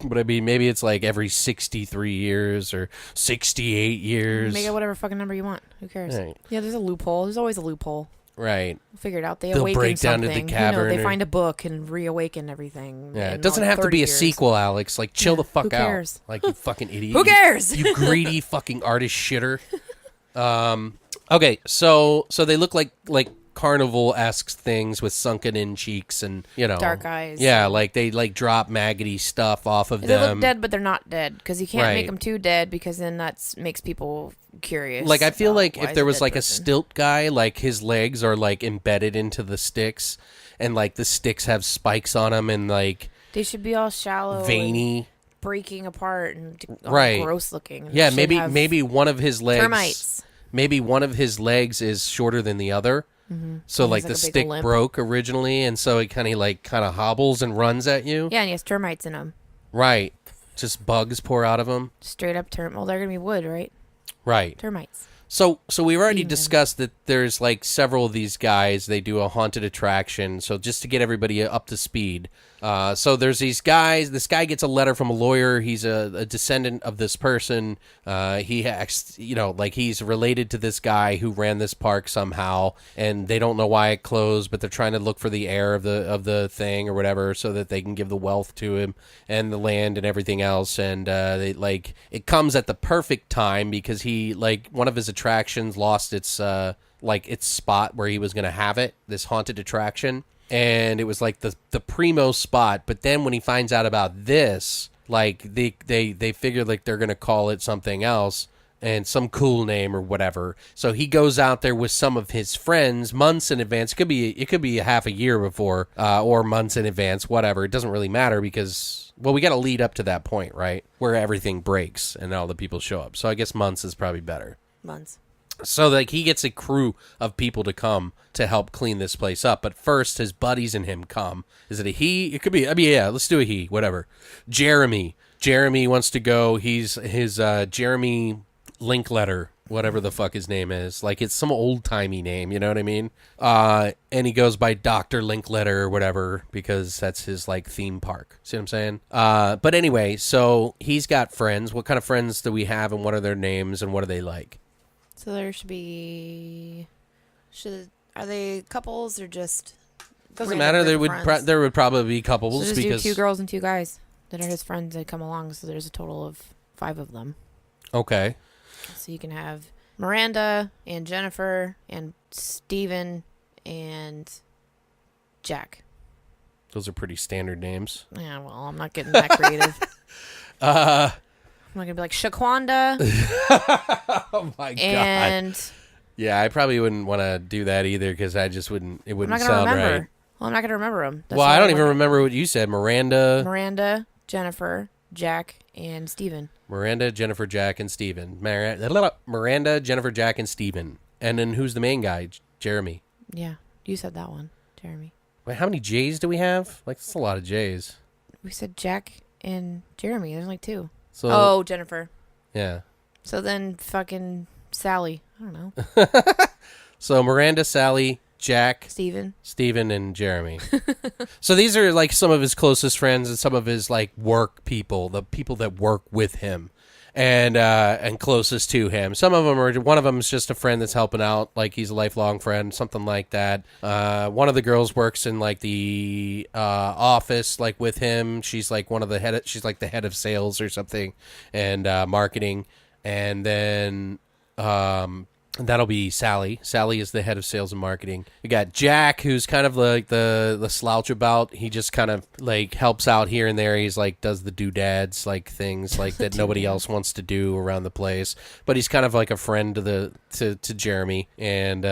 But I mean, maybe it's like every 63 years or 68 years. Make it whatever fucking number you want. Who cares? Right. Yeah, there's a loophole. There's always a loophole. Right. We'll figure it out. They'll awaken break down to the something. cavern They or- find a book and reawaken everything. Yeah, in, it doesn't like, have to 30 be a years. sequel, Alex. Like, chill the fuck who out. cares? Like, you fucking idiot. Who cares? You greedy fucking artist shitter. Okay, so they look like carnival-esque things with sunken-in cheeks and, Dark eyes. Yeah, like they like drop maggoty stuff off of They them. look dead, but they're not dead because you can't Right. make them too dead because then that makes people curious. Like, I feel about like why if is there a was dead like person. a stilt guy, like his legs are like embedded into the sticks, and like the sticks have spikes on them, and like They should be all shallow, veiny, breaking apart, and all right, gross looking. And yeah, maybe one of his legs, termites. Maybe one of his legs is shorter than the other. So like the stick broke originally, and so it kind of hobbles and runs at you. Yeah, and he has termites in him. Right, just bugs pour out of him. Straight up Well, they're gonna be wood, right? Right. Termites. So we've already discussed that there's like several of these guys. They do a haunted attraction. So just to get everybody up to speed. So there's these guys. This guy gets a letter from a lawyer. He's a descendant of this person. He has, like he's related to this guy who ran this park somehow, and they don't know why it closed, but they're trying to look for the heir of the thing or whatever, so that they can give the wealth to him and the land and everything else. And it comes at the perfect time because he one of his attractions lost its spot where he was going to have it, this haunted attraction. And it was like the primo spot, but then when he finds out about this, like they figure like they're gonna call it something else and some cool name or whatever. So he goes out there with some of his friends months in advance. It could be a half a year before, or months in advance, whatever. It doesn't really matter because we got to lead up to that point, right, where everything breaks and all the people show up. So I guess months is probably better. Months. So like he gets a crew of people to come to help clean this place up. But first his buddies and him come. Is it a he? It could be. I mean, yeah, let's do a he, whatever. Jeremy wants to go. He's his Jeremy Linkletter, whatever the fuck his name is. Like it's some old-timey name, you know what I mean? And he goes by Dr. Linkletter or whatever because that's his like theme park. See what I'm saying? But anyway, so he's got friends. What kind of friends do we have and what are their names and what are they like? So there should be. Are they couples or just? Doesn't matter. There would probably be couples So just because do 2 girls and 2 guys that are his friends that come along. So there's a total of 5 of them. Okay. So you can have Miranda and Jennifer and Steven and Jack. Those are pretty standard names. Yeah, well, I'm not getting that creative. I'm not gonna be like Shaquanda. Oh my god! And yeah, I probably wouldn't want to do that either because I just wouldn't. It wouldn't sound right. Well, I'm not gonna remember them. Well, I don't even remember what you said. Miranda, Jennifer, Jack, and Steven. Miranda, Jennifer, Jack, and Steven. Miranda, Jennifer, Jack, and Steven. And then who's the main guy? Jeremy. Yeah, you said that one, Jeremy. Wait, how many J's do we have? Like, that's a lot of J's. We said Jack and Jeremy. There's like 2. So, Jennifer. Yeah. So then fucking Sally. I don't know. So Miranda, Sally, Jack, Steven, and Jeremy. So these are like some of his closest friends and some of his like work people, the people that work with him and closest to him. Some of them one of them is just a friend that's helping out, like he's a lifelong friend, something like that. One of the girls works in like the office, like with him. She's like she's like the head of sales or something and marketing. And then that'll be Sally. Sally is the head of sales and marketing. We got Jack, who's kind of like the slouch about. He just kind of like helps out here and there. He's like does the doodads, like things like that nobody else wants to do around the place. But he's kind of like a friend to Jeremy, and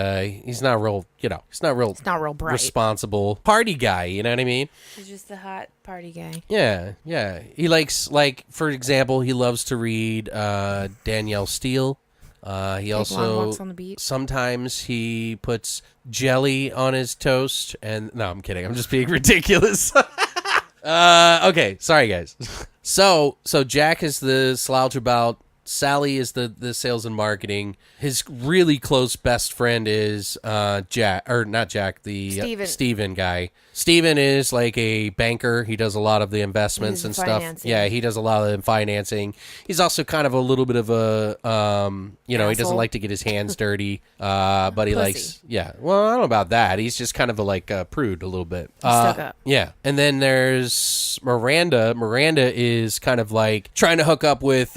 he's not real. He's not real bright, responsible party guy. You know what I mean? He's just the hot party guy. Yeah. He likes, like, for example, he loves to read Danielle Steele. He also walks on the beach. Sometimes he puts jelly on his toast, and no, I'm kidding. I'm just being ridiculous. Okay, sorry guys. So Jack is the slouch about. Sally is the sales and marketing. His really close best friend is Jack, or not Jack, the Steven guy. Steven is like a banker. He does a lot of the investments and stuff. Yeah, he does a lot of the financing. He's also kind of a little bit of a, he doesn't like to get his hands dirty, but he likes, well, I don't know about that. He's just kind of a prude a little bit. Stuck up. Yeah. And then there's Miranda. Miranda is kind of like trying to hook up with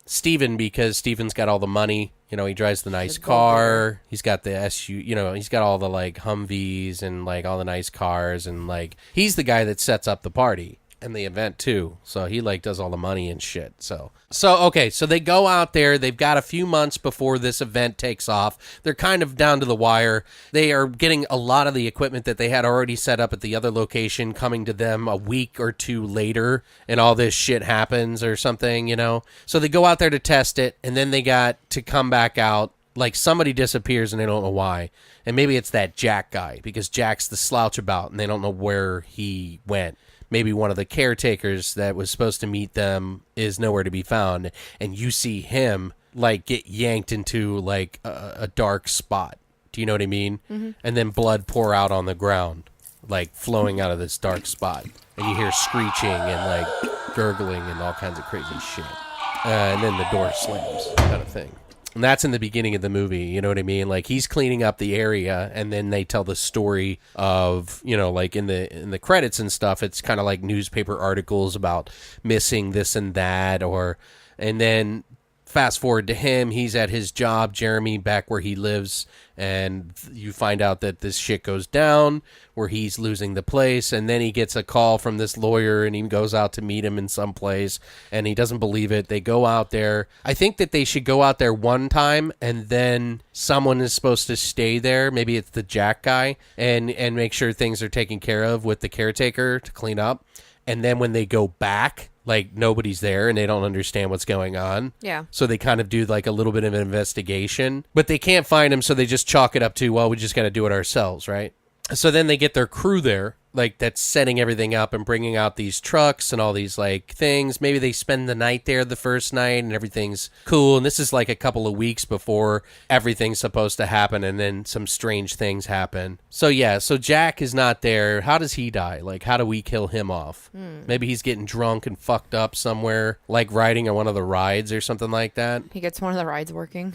Steven because Steven's got all the money. He drives the nice car. He's got the SU. He's got all the like Humvees and like all the nice cars, and like he's the guy that sets up the party. and the event too. So he like does all the money and shit. So okay, so they go out there. They've got a few months before this event takes off. They're kind of down to the wire. They are getting a lot of the equipment that they had already set up at the other location coming to them a week or two later, and all this shit happens or something, you know. So they go out there to test it, and then they got to come back out. Like somebody disappears and they don't know why. And maybe it's that Jack guy, because Jack's the slouch about and they don't know where he went. Maybe one of the caretakers that was supposed to meet them is nowhere to be found. And you see him like get yanked into like a dark spot. Do you know what I mean? Mm-hmm. And then blood pour out on the ground, like flowing out of this dark spot. And you hear screeching and like gurgling and all kinds of crazy shit. And then the door slams, kind of thing. And that's in the beginning of the movie, you know what I mean? Like he's cleaning up the area, and then they tell the story of, you know, like in the credits and stuff, it's kind of like newspaper articles about missing this and that, and then fast forward to him, he's at his job, Jeremy, back where he lives, and you find out that this shit goes down where he's losing the place, and then he gets a call from this lawyer, and he goes out to meet him in some place, and he doesn't believe it. They go out there. I think that they should go out there one time, and then someone is supposed to stay there. Maybe it's the Jack guy, and make sure things are taken care of with the caretaker to clean up. And then when they go back, like nobody's there and they don't understand what's going on. Yeah. So they kind of do like a little bit of an investigation, but they can't find him. So they just chalk it up to, well, we just got to do it ourselves. Right. So then they get their crew there, like that's setting everything up and bringing out these trucks and all these like things. Maybe they spend the night there the first night and everything's cool. And this is like a couple of weeks before everything's supposed to happen. And then some strange things happen. So yeah, so Jack is not there. How does he die? Like, how do we kill him off? Maybe he's getting drunk and fucked up somewhere, like riding on one of the rides or something like that. He gets one of the rides working.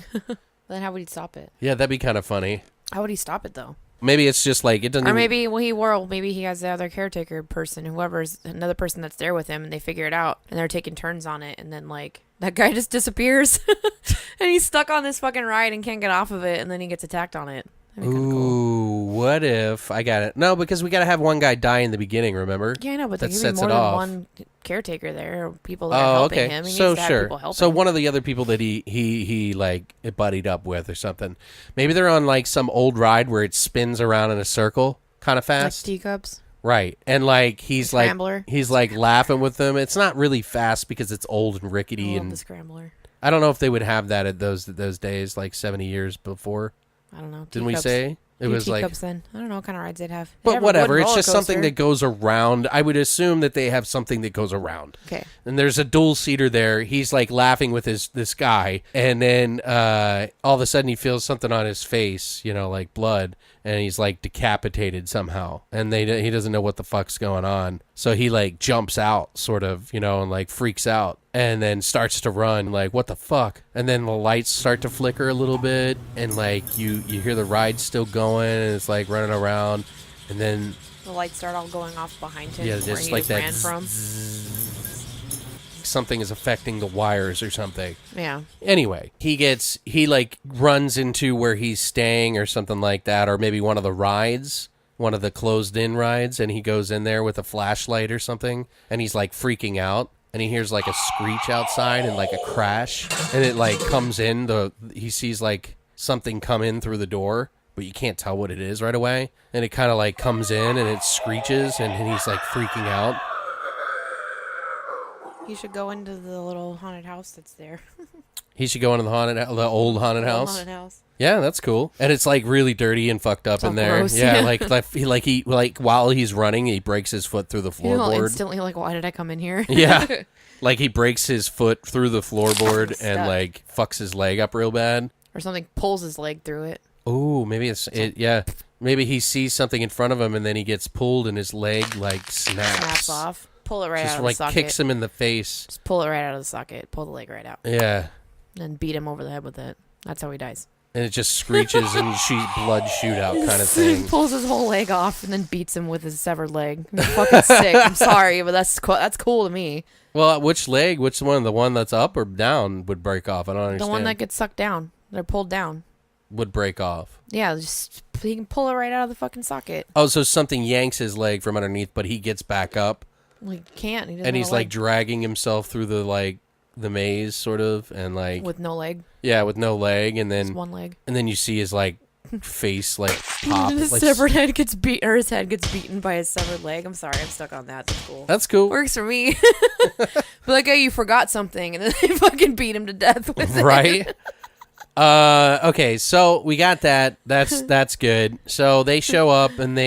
Then how would he stop it? Yeah, that'd be kind of funny. How would he stop it though? Maybe it's just like it doesn't. Or maybe maybe he has the other caretaker person, whoever's another person that's there with him, and they figure it out, and they're taking turns on it, and then like that guy just disappears, and he's stuck on this fucking ride and can't get off of it, and then he gets attacked on it. That'd be kinda cool. What if I got it? No, because we got to have one guy die in the beginning. Remember? Yeah, I know, but that there could be more than one caretaker there, or people that are helping him. He so needs to have sure. people helping So him. one of the other people that he like it buddied up with or something. Maybe they're on like some old ride where it spins around in a circle, kind of like fast. teacups. Right, and like he's like Scrambler. he's like laughing with them. It's not really fast because it's old and rickety, I love and the scrambler. I don't know if they would have that at those days, like 70 years before. I don't know. Didn't we Teacups. say? It Do was like, teacups then. I don't know what kind of rides they'd have. They'd but have a whatever. wooden It's just roller something coaster. that goes around. I would assume that they have something that goes around. Okay. And there's a dual seater there. He's like laughing with this guy, and then all of a sudden he feels something on his face, you know, like blood, and he's like decapitated somehow, and he doesn't know what the fuck's going on. So he like jumps out, sort of, you know, and like freaks out, and then starts to run, like what the fuck? And then the lights start to flicker a little bit, and like you hear the ride still going, and it's like running around, and then The lights start all going off behind him. yeah, where just he like that ran from. something is affecting the wires or something. Yeah. Anyway, he like runs into where he's staying or something like that, or maybe one of the rides, one of the closed-in rides, and he goes in there with a flashlight or something, and he's like freaking out, and he hears like a screech outside and like a crash, and it like comes in, he sees like something come in through the door, but you can't tell what it is right away, and it kind of like comes in and it screeches, and he's like freaking out. You should go into the little haunted house that's there. He should go into the old haunted house. Haunted house. Yeah, that's cool. And it's like really dirty and fucked up all in there. gross, Yeah, yeah. he while he's running, he breaks his foot through the You know, floorboard. instantly like, why did I come in here? Yeah. Like he breaks his foot through the floorboard and Stuck. like fucks his leg up real bad. Or something pulls his leg through it. Oh, maybe yeah. Maybe he sees something in front of him and then he gets pulled and his leg like Snaps off. Pull it right Just out of like the socket. kicks him in the face. Just pull it right out of the socket. Pull the leg right out. Yeah. And beat him over the head with it. That's how he dies. And it just screeches and blood shootout kind of thing. Pulls his whole leg off and then beats him with his severed leg. You're fucking sick. I'm sorry, but that's cool to me. Well, which leg? Which one? The one that's up or down would break off? I don't understand. The one that gets sucked down. They're pulled down. Would break off. Yeah, just he can pull it right out of the fucking socket. Oh, so something yanks his leg from underneath, but he gets back up. Like, can't. He doesn't And have he's a like leg. dragging himself through the maze, sort of, and like With no leg. yeah, with no leg, and Just then one leg. you see his like face like pop. His like, severed head gets his head gets beaten by his severed leg. I'm sorry, I'm stuck on that. That's cool. That's cool, Works for me. But like, oh, you forgot something, and then they fucking beat him to death with it. right? Okay, so we got that. That's good. So they show up and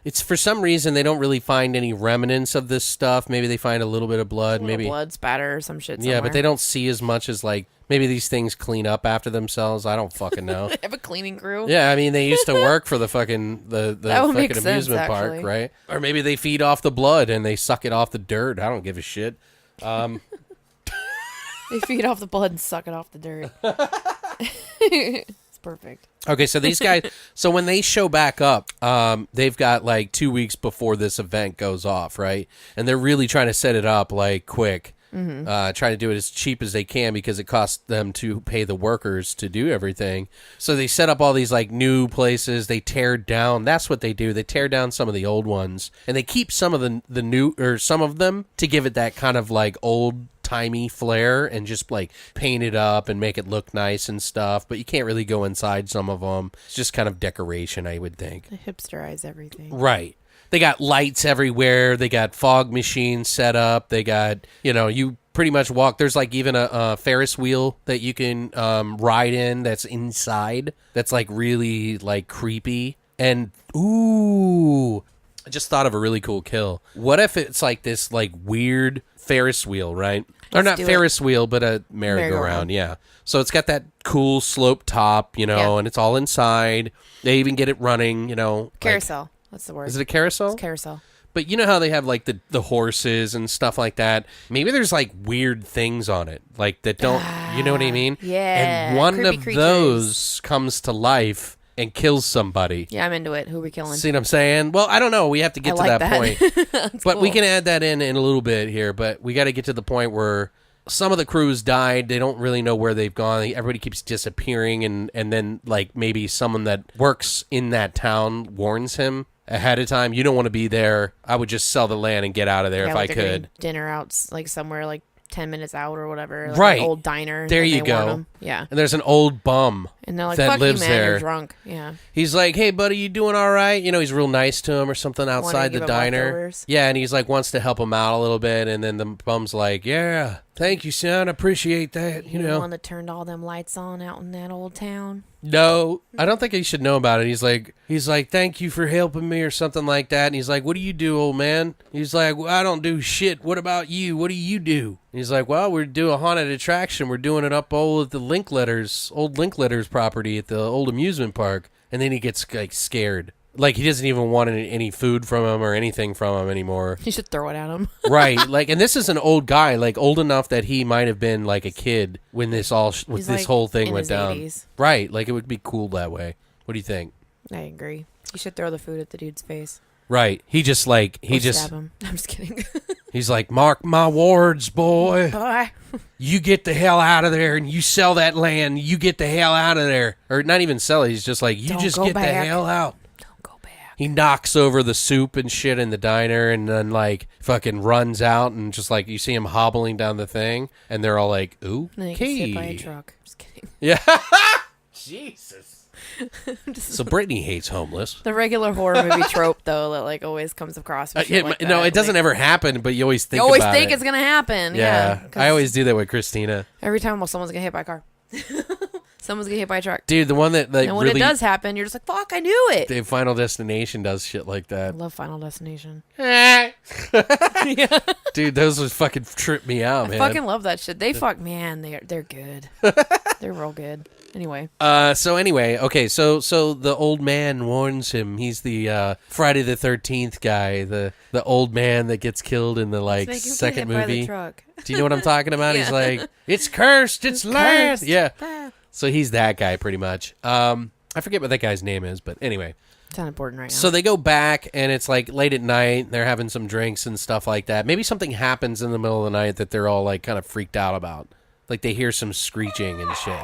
it's for some reason they don't really find any remnants of this stuff. Maybe they find a little bit of blood, maybe blood spatter or some shit somewhere. yeah, but they don't see as much as like maybe these things clean up after themselves. I don't fucking know. They have a cleaning crew. Yeah, I mean they used to work for the fucking the That would make fucking sense, amusement park, actually. right? Or maybe they feed off the blood and they suck it off the dirt. I don't give a shit. They feed off the blood and suck it off the dirt. It's perfect. Okay, so these guys, so when they show back up, they've got like 2 weeks before this event goes off, right? And they're really trying to set it up like quick, trying to do it as cheap as they can because it costs them to pay the workers to do everything. So they set up all these like new places. They tear down. That's what they do. They tear down some of the old ones, and they keep some of the new or some of them to give it that kind of like old timey flair and just like paint it up and make it look nice and stuff, but you can't really go inside some of them. It's just kind of decoration, I would think. They hipsterize everything. Right. They got lights everywhere. They got fog machines set up. They got, you pretty much walk. There's like even a Ferris wheel that you can ride in that's inside. That's like really like creepy. And ooh, I just thought of a really cool kill. What if it's like this like weird Ferris wheel, right? Or not do Ferris wheel, but a merry-go-round, yeah. So it's got that cool slope top, Yeah. and it's all inside. They even get it running, Carousel. That's the word. Is it a carousel? It's carousel. But you know how they have like the horses and stuff like that? Maybe there's like weird things on it, like that don't, you know what I mean? Yeah, And one creepy of creatures. those comes to life and kills somebody. Yeah, I'm into it. Who are we killing? See what I'm saying? Well, I don't know. We have to get to like that point. That's But we cool. can add that in a little bit here. But we got to get to the point where some of the crews died. They don't really know where they've gone. Everybody keeps disappearing. And then, like, maybe someone that works in that town warns him ahead of time. You don't want to be there. I would just sell the land and get out of there Yeah, if like I they're getting could. dinner out like somewhere like 10 minutes out or whatever. Like Right. An old diner. There and you they warn go. 'em. Yeah. And there's an old bum And they're like, that fuck lives you, man. there. You're drunk. Yeah. He's like, hey, buddy, you doing all right? He's real nice to him or something outside give the him diner. leftovers. Yeah, and he's like, wants to help him out a little bit. And then the bum's like, yeah, thank you, son. I appreciate that. You the one that turned all them lights on out in that old town. No, I don't think he should know about it. He's like, thank you for helping me or something like that. And he's like, what do you do, old man? He's like, well, I don't do shit. What about you? What do you do? He's like, well, we're doing a haunted attraction. We're doing it up old at the old Linkletter's property at the old amusement park. And then he gets like scared. Like he doesn't even want any food from him or anything from him anymore. You should throw it at him. Right. Like, and this is an old guy, like old enough that he might have been like a kid when this He's, like, whole thing in went his down. 80s. Right. Like it would be cool that way. What do you think? I agree. You should throw the food at the dude's face. Right. He just like Or stab him. I'm just kidding. he's like, mark my words, boy. Bye. You get the hell out of there and you sell that land. You get the hell out of there. Or not even sell it. He's just like, you Don't just go get the back. hell out. Don't go back. He knocks over the soup and shit in the diner and then like fucking runs out and just like you see him hobbling down the thing and they're all like, ooh, And then he gets hit by a truck. Just kidding. Yeah. Jesus. So Brittany hates homeless. The regular horror movie trope, though, that like always comes across. With shit like No, that. it doesn't Like, ever happen, but you always think You always about think it. it's gonna happen. Yeah. 'cause I always do that with Christina. every time someone's gonna hit by a car, someone's gonna hit by a truck, Dude, the one that like and when really it does happen, you're just like, "Fuck, I knew it." the Final Destination does shit like I that. love Final Destination. Dude, those would fucking trip me out, man. I fucking love that shit. They fuck, man. They're good. They're real good. Anyway, So anyway, okay, so the old man warns him. He's the Friday the 13th guy, the old man that gets killed in the like Let's make him get second hit by the movie. truck. Do you know what I'm talking about? He's Yeah. like, it's cursed, it's land. Cursed. Yeah. Ah. So he's that guy pretty much. I forget what that guy's name is, but anyway. It's not important right now. So they go back and it's like late at night. They're having some drinks and stuff like that. Maybe something happens in the middle of the night that they're all like kind of freaked out about. Like they hear some screeching and shit.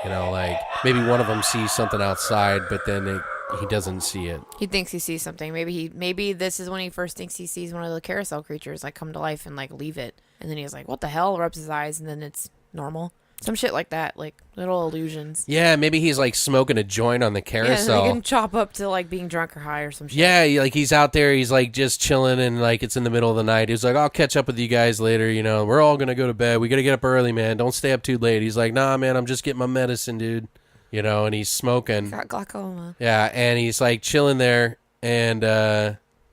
Like maybe one of them sees something outside, but then he doesn't see it. He thinks he sees something. Maybe this is when he first thinks he sees one of the carousel creatures like come to life and like leave it, and then he's like, "What the hell?" Rubs his eyes, and then it's normal. Some shit like that, like little illusions. Yeah, maybe he's like smoking a joint on the carousel. Yeah, they can chop up to like being drunk or high or some shit. Yeah, like he's out there, he's like just chilling, and like it's in the middle of the night. He's like, I'll catch up with you guys later, you know, we're all gonna go to bed. We gotta get up early, man. Don't stay up too late. He's like, nah, man, I'm just getting my medicine, dude. You know, and he's smoking. Got glaucoma. Yeah, and he's like chilling there, and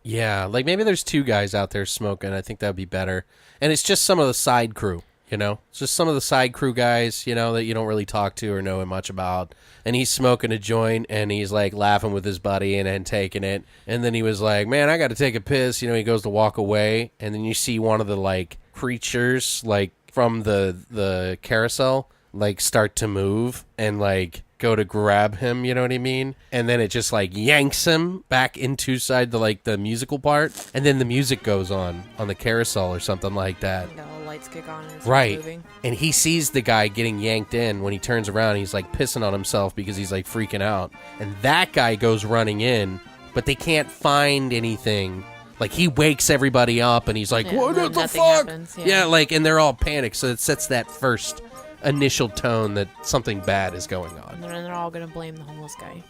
yeah, like maybe there's two guys out there smoking. I think that would be better. And it's just some of the side crew. You know, it's just some of the side crew guys, you know, that you don't really talk to or know much about. And he's smoking a joint, and he's like laughing with his buddy and then taking it. And then he was like, man, I got to take a piss. You know, he goes to walk away. And then you see one of the like creatures like from the carousel like start to move and like go to grab him. You know what I mean? And then it just like yanks him back into side the like the musical part. And then the music goes on the carousel or something like that. Lights kick on and it's right moving. And he sees the guy getting yanked in. When he turns around, he's like pissing on himself because he's like freaking out, and that guy goes running in, but they can't find anything. Like he wakes everybody up and he's like, Yeah, what the nothing fuck happens, yeah, like, and they're all panicked, so it sets that first initial tone that something bad is going on. And then they're all gonna blame the homeless guy.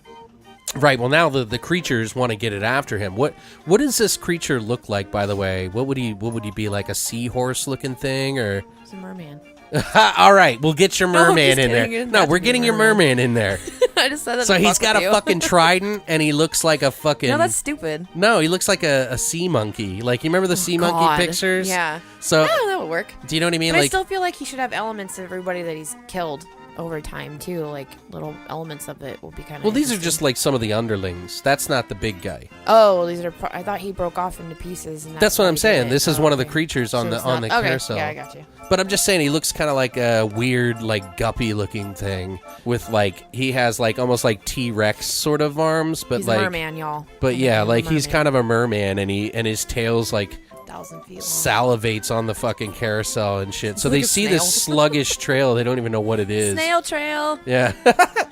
Right. Well, now the creatures want to get it after him. What does this creature look like, by the way? What would he be, like a seahorse looking thing, or? It's a merman. All right, we'll get your merman just in there. kidding. No, Not we're to be getting your merman. merman in there. I just said that. So to he's fuck got with a you. fucking trident, and he looks like a fucking. No, that's stupid. No, he looks like a sea monkey. Like, you remember the sea monkey God. pictures? Yeah. So that would work. do you know what I mean? But I Like, still feel like he should have elements of everybody that he's killed over time too. Like little elements of it will be kind of. well, these are just like some of the underlings. That's not the big guy. Oh, these are. I thought he broke off into pieces. And That's what why I'm he did saying. it. This is Oh, one of the okay. creatures on So the it's on the not- okay, carousel. Yeah, I got you. But I'm just saying, he looks kind of like a weird, like, guppy-looking thing with, like, he has, like, almost like T-Rex sort of arms, but, He's like... a merman, y'all. But, yeah, He's a like, he's merman. kind of a merman, and his tail's, like, 1,000 feet long. salivates on the fucking carousel and shit. So like they a see snail. this sluggish trail. They don't even know what it is. Snail trail. Yeah.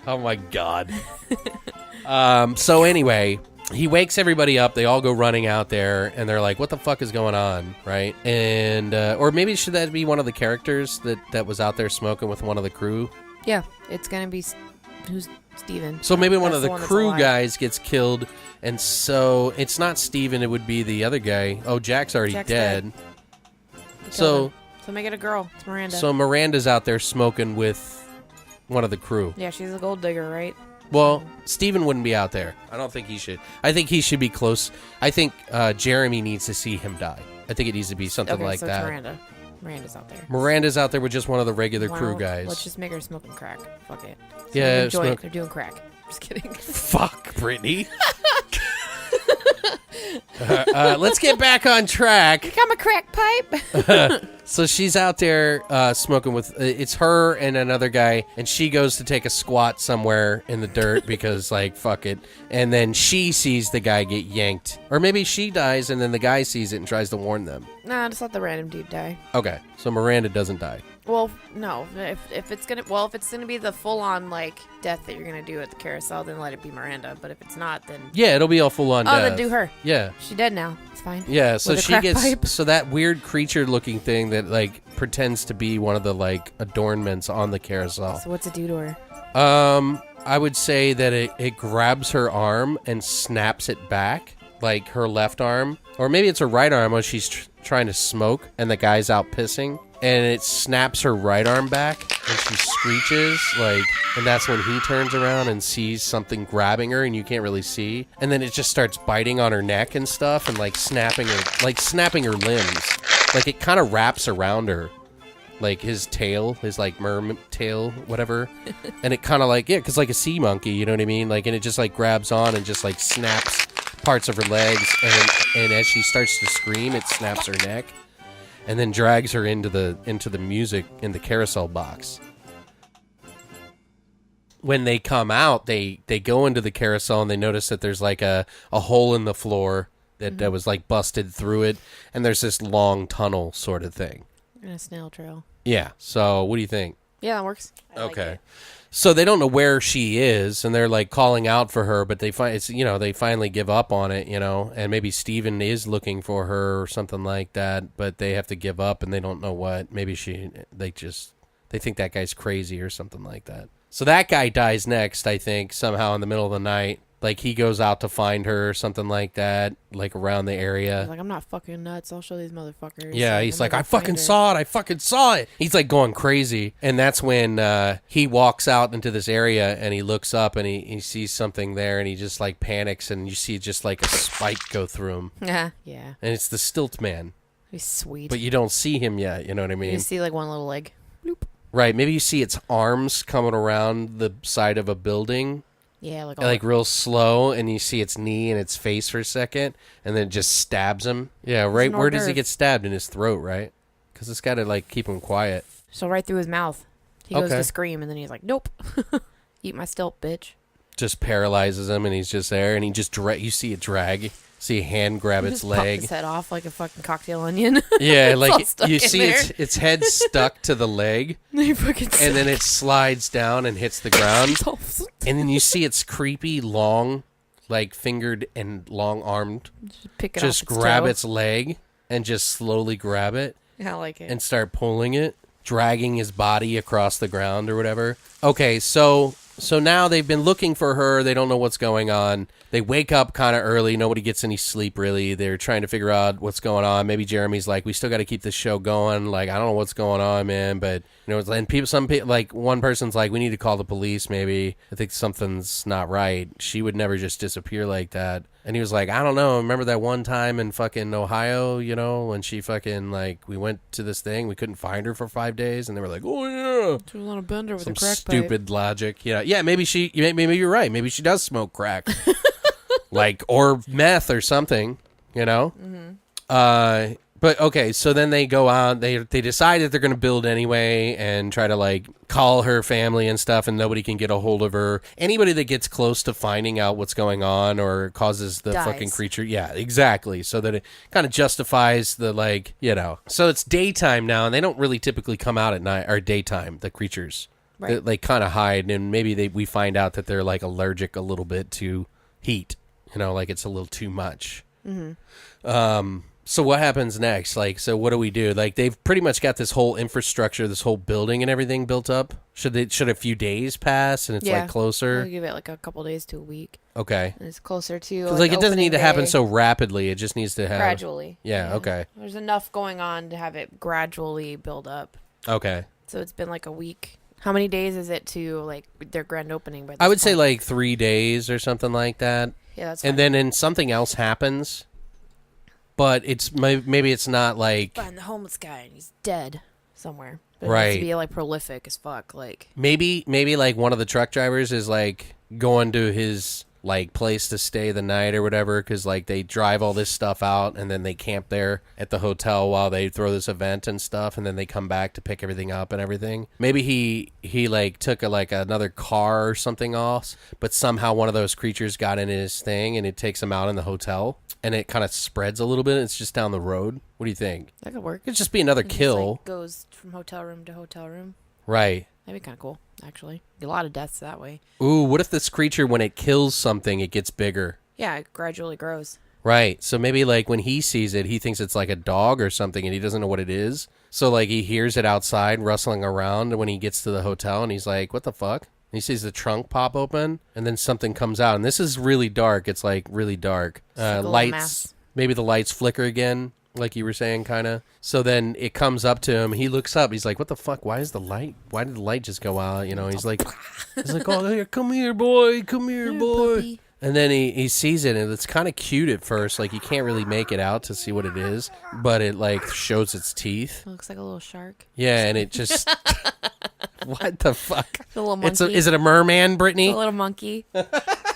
Oh, my God. So, anyway... He wakes everybody up. They all go running out there, and they're like, what the fuck is going on, right? And, or maybe should that be one of the characters that was out there smoking with one of the crew? Yeah, it's gonna be who's Steven. So maybe one That's of the one that's crew alive. guys gets killed, and so it's not Steven, it would be the other guy. Oh, Jack's already Jack's dead. We killed So, him. So make it a girl. It's Miranda. so Miranda's out there smoking with one of the crew. yeah, she's a gold digger, right? Well, Steven wouldn't be out there. I don't think he should. I think he should be close. I think Jeremy needs to see him die. I think it needs to be something Okay, like so that. it's Miranda. Miranda's out there. Miranda's out there with just one of the regular crew Well, guys. Let's just make her smoking crack. Fuck it. So Yeah, enjoy smoke- it. They're doing crack. Just kidding. Fuck, Brittany. Let's get back on track. Become a crack pipe. So she's out there smoking with, it's her and another guy, and she goes to take a squat somewhere in the dirt because, like, fuck it. And then she sees the guy get yanked. Or maybe she dies, and then the guy sees it and tries to warn them. Nah, just let the random dude die. Okay, so Miranda doesn't die. Well, no. If it's gonna be the full on like death that you're gonna do at the carousel, then let it be Miranda. But if it's not, then Yeah, it'll be all full on death. then do her. Yeah. She's dead now. It's fine. Yeah, so With a she crack gets pipe. so that weird creature looking thing that like pretends to be one of the like adornments on the carousel. So what's it do to her? I would say that it grabs her arm and snaps it back, like her left arm, or maybe it's her right arm when she's trying to smoke and the guy's out pissing, and it snaps her right arm back and she screeches, like, and that's when he turns around and sees something grabbing her and you can't really see, and then it just starts biting on her neck and stuff and like snapping her limbs, like it kind of wraps around her. Like his tail, his like merman tail, whatever. And it kind of like, yeah, because like a sea monkey, you know what I mean? Like, and it just like grabs on and just like snaps parts of her legs. And as she starts to scream, it snaps her neck and then drags her into the music in the carousel box. When they come out, they go into the carousel and they notice that there's like a hole in the floor that was like busted through it. And there's this long tunnel sort of thing. And a snail trail. Yeah. So what do you think? Yeah, that works. I like Okay. it. So they don't know where she is, and they're like calling out for her, but they they finally give up on it, and maybe Steven is looking for her or something like that, but they have to give up and they don't know what. Maybe they think that guy's crazy or something like that. So that guy dies next, I think, somehow in the middle of the night. Like he goes out to find her or something like that, like around the area. He's like, I'm not fucking nuts. I'll show these motherfuckers. Yeah, he's like, I fucking saw. saw it. He's like going crazy. And that's when he walks out into this area and he looks up and he sees something there and he just like panics and you see just like a spike go through him. Yeah. Yeah. And it's the Stilt Man. He's sweet. But you don't see him yet, you know what I mean? You see like one little leg. Bloop. Right, maybe you see its arms coming around the side of a building. Yeah, Like real slow, and you see its knee and its face for a second, and then it just stabs him. Yeah, right. Where does he get stabbed? In his throat, right? Because it's got to like keep him quiet. So right through his mouth. He goes to scream, and then he's like, nope. Eat my stilt, bitch. Just paralyzes him, and he's just there, and he just you see it drag. See a hand grab its Just pop leg. his head off like a fucking cocktail onion. Yeah, all like stuck you in see there. its head stuck to the leg, You fucking and then it slides down and hits the ground. suck. And then you see its creepy, long, like fingered and long-armed, Just pick it just off its grab toe. its leg and just slowly grab it Yeah, I like it. and start pulling it, dragging his body across the ground or whatever. Okay, so now they've been looking for her. They don't know what's going on. They wake up kind of early. Nobody gets any sleep, really. They're trying to figure out what's going on. Maybe Jeremy's like, we still got to keep this show going. Like, I don't know what's going on, man. But, and some people, like, one person's like, we need to call the police, maybe. I think something's not right. She would never just disappear like that. And he was like, I don't know. Remember that one time in fucking Ohio, when she fucking, like, we went to this thing. We couldn't find her for 5 days. And they were like, oh, yeah. She was on a bender with Some a crack stupid logic. Yeah, maybe you're right. Maybe she does smoke crack. Like, or meth or something, Mm-hmm. But okay, so then they go out. They decide that they're going to build anyway and try to like call her family and stuff, and nobody can get a hold of her. Anybody that gets close to finding out what's going on or causes the Dies. fucking creature, yeah, exactly. So that it kind of justifies the So it's daytime now, and they don't really typically come out at night or daytime. The creatures, Right. they kind of hide, and maybe we find out that they're like allergic a little bit to heat. Like it's a little too much. Mm-hmm. So what happens next? Like, so what do we do? Like, they've pretty much got this whole infrastructure, this whole building and everything built up. Should a few days pass and it's like I'll closer? give it like a couple days to a week. Okay. And it's closer to 'Cause, like, it doesn't need to happen opening so rapidly. It just needs to day. have Gradually. Yeah. Okay. There's enough going on to have it gradually build up. Okay. So it's been like a week. How many days is it to like their grand opening? By this I would say point? like 3 days or something like that. Yeah, that's fine. And then something else happens, but maybe it's not like find the homeless guy and he's dead somewhere. But it Right. needs to be like prolific as fuck. Like maybe like one of the truck drivers is like going to his like place to stay the night or whatever, because like they drive all this stuff out and then they camp there at the hotel while they throw this event and stuff, and then they come back to pick everything up and everything. Maybe he like took another car or something else, but somehow one of those creatures got in his thing and it takes him out in the hotel and it kind of spreads a little bit. It's just down the road. What do you think? that could work. It could just be another It just, kill. like, goes from hotel room to hotel room. Right. That'd be kind of cool, actually. A lot of deaths that way. Ooh, what if this creature, when it kills something, it gets bigger? Yeah, it gradually grows. Right. So maybe like when he sees it, he thinks it's like a dog or something and he doesn't know what it is. So like he hears it outside rustling around when he gets to the hotel and he's like, what the fuck? And he sees the trunk pop open and then something comes out. And this is really dark. It's like really dark. It's like a little Lights. mass. Maybe the lights flicker again, like you were saying, kind of. So then it comes up to him. He looks up. He's like, what the fuck? Why did the light just go out? He's like, oh, here, come here, boy. Come here, boy. Puppy. And then he sees it, and it's kind of cute at first. Like, you can't really make it out to see what it is, but it, like, shows its teeth. It looks like a little shark. Yeah, and it just... What the fuck? A little monkey. Is it a merman, Brittany? A little monkey.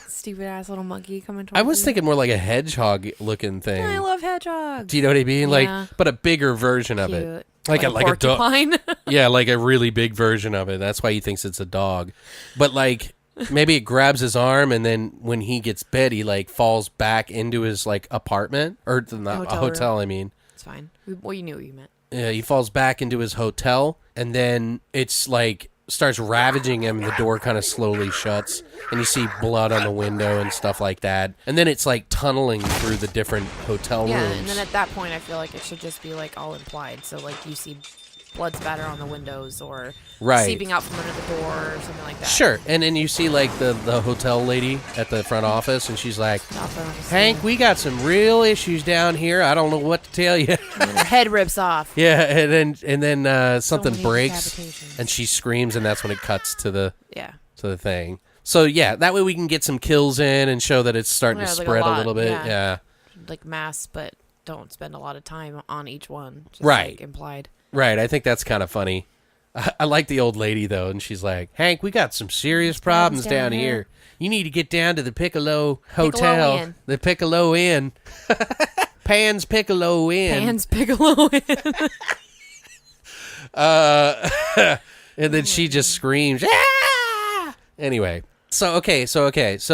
Stupid ass little monkey coming towards I was you. thinking more like a hedgehog-looking thing. I love hedgehogs. Do you know what I mean? Yeah. Like, but a bigger version of it. Cute. Like a dog. porcupine. Yeah, like a really big version of it. That's why he thinks it's a dog. But like maybe it grabs his arm and then when he gets bit, he like falls back into his like apartment or not a hotel, I mean. It's fine. Well, you knew what you meant. Yeah, he falls back into his hotel and then it's like starts ravaging him, and the door kind of slowly shuts, and you see blood on the window and stuff like that. And then it's like tunneling through the different hotel Yeah, rooms. and then at that point, I feel like it should just be like all implied. So like you see blood spatter on the windows or seeping out from under the door or something like that. Sure, and then you see like the hotel lady at the front office, and she's like, "Hank, we got some real issues down here. I don't know what to tell you." And her head rips off. Yeah, and then something many breaks, decapitations. and she screams, and that's when it cuts to the Yeah. thing. So yeah, that way we can get some kills in and show that it's starting to Yeah, like spread a lot, little bit. Yeah. Like mass, but don't spend a lot of time on each one. Just Right. Like implied. Right, I think that's kind of funny. I like the old lady, though, and she's like, "Hank, we got some serious problems down here. You need to get down to the Piccolo Hotel. Inn. The Piccolo Inn. Pan's Piccolo Inn." Pan's Piccolo Inn. And then she just screams, "Ah!" Anyway. So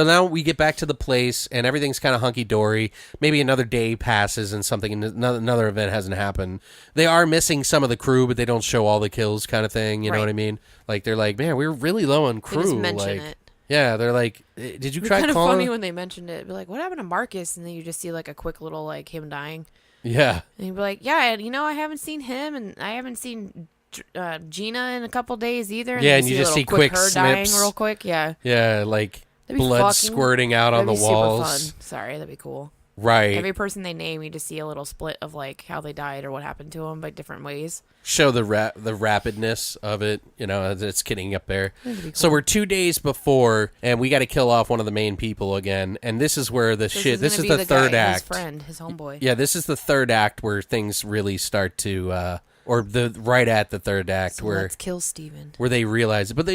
now we get back to the place, and everything's kind of hunky-dory. Maybe another day passes, and another event hasn't happened. They are missing some of the crew, but they don't show all the kills kind of thing, you know what I mean? Like, they're like, "Man, we're really low on crew." They just mention like, it. Yeah, they're like, "Did you It's try kind of calling?" funny when they mentioned it. Be like, "What happened to Marcus?" And then you just see like a quick little like him dying. Yeah. And you'd be like, "Yeah, I haven't seen him, and I haven't seen Gina in a couple days either." Yeah, and you just see quick her dying snips. real quick. Yeah. Yeah, like That'd be blood squirting out on the That'd be walls. super fun. Sorry, that'd be cool. Right. Every person they name, you just see a little split of like how they died or what happened to them by different ways. Show the rapidness of it, as it's getting up there. Cool. So we're 2 days before, and we got to kill off one of the main people again. And this is where this is the third act. His friend, his homeboy. Yeah, this is the third act where things really start to, right at the third act So where let's kill Steven. where they realize it. But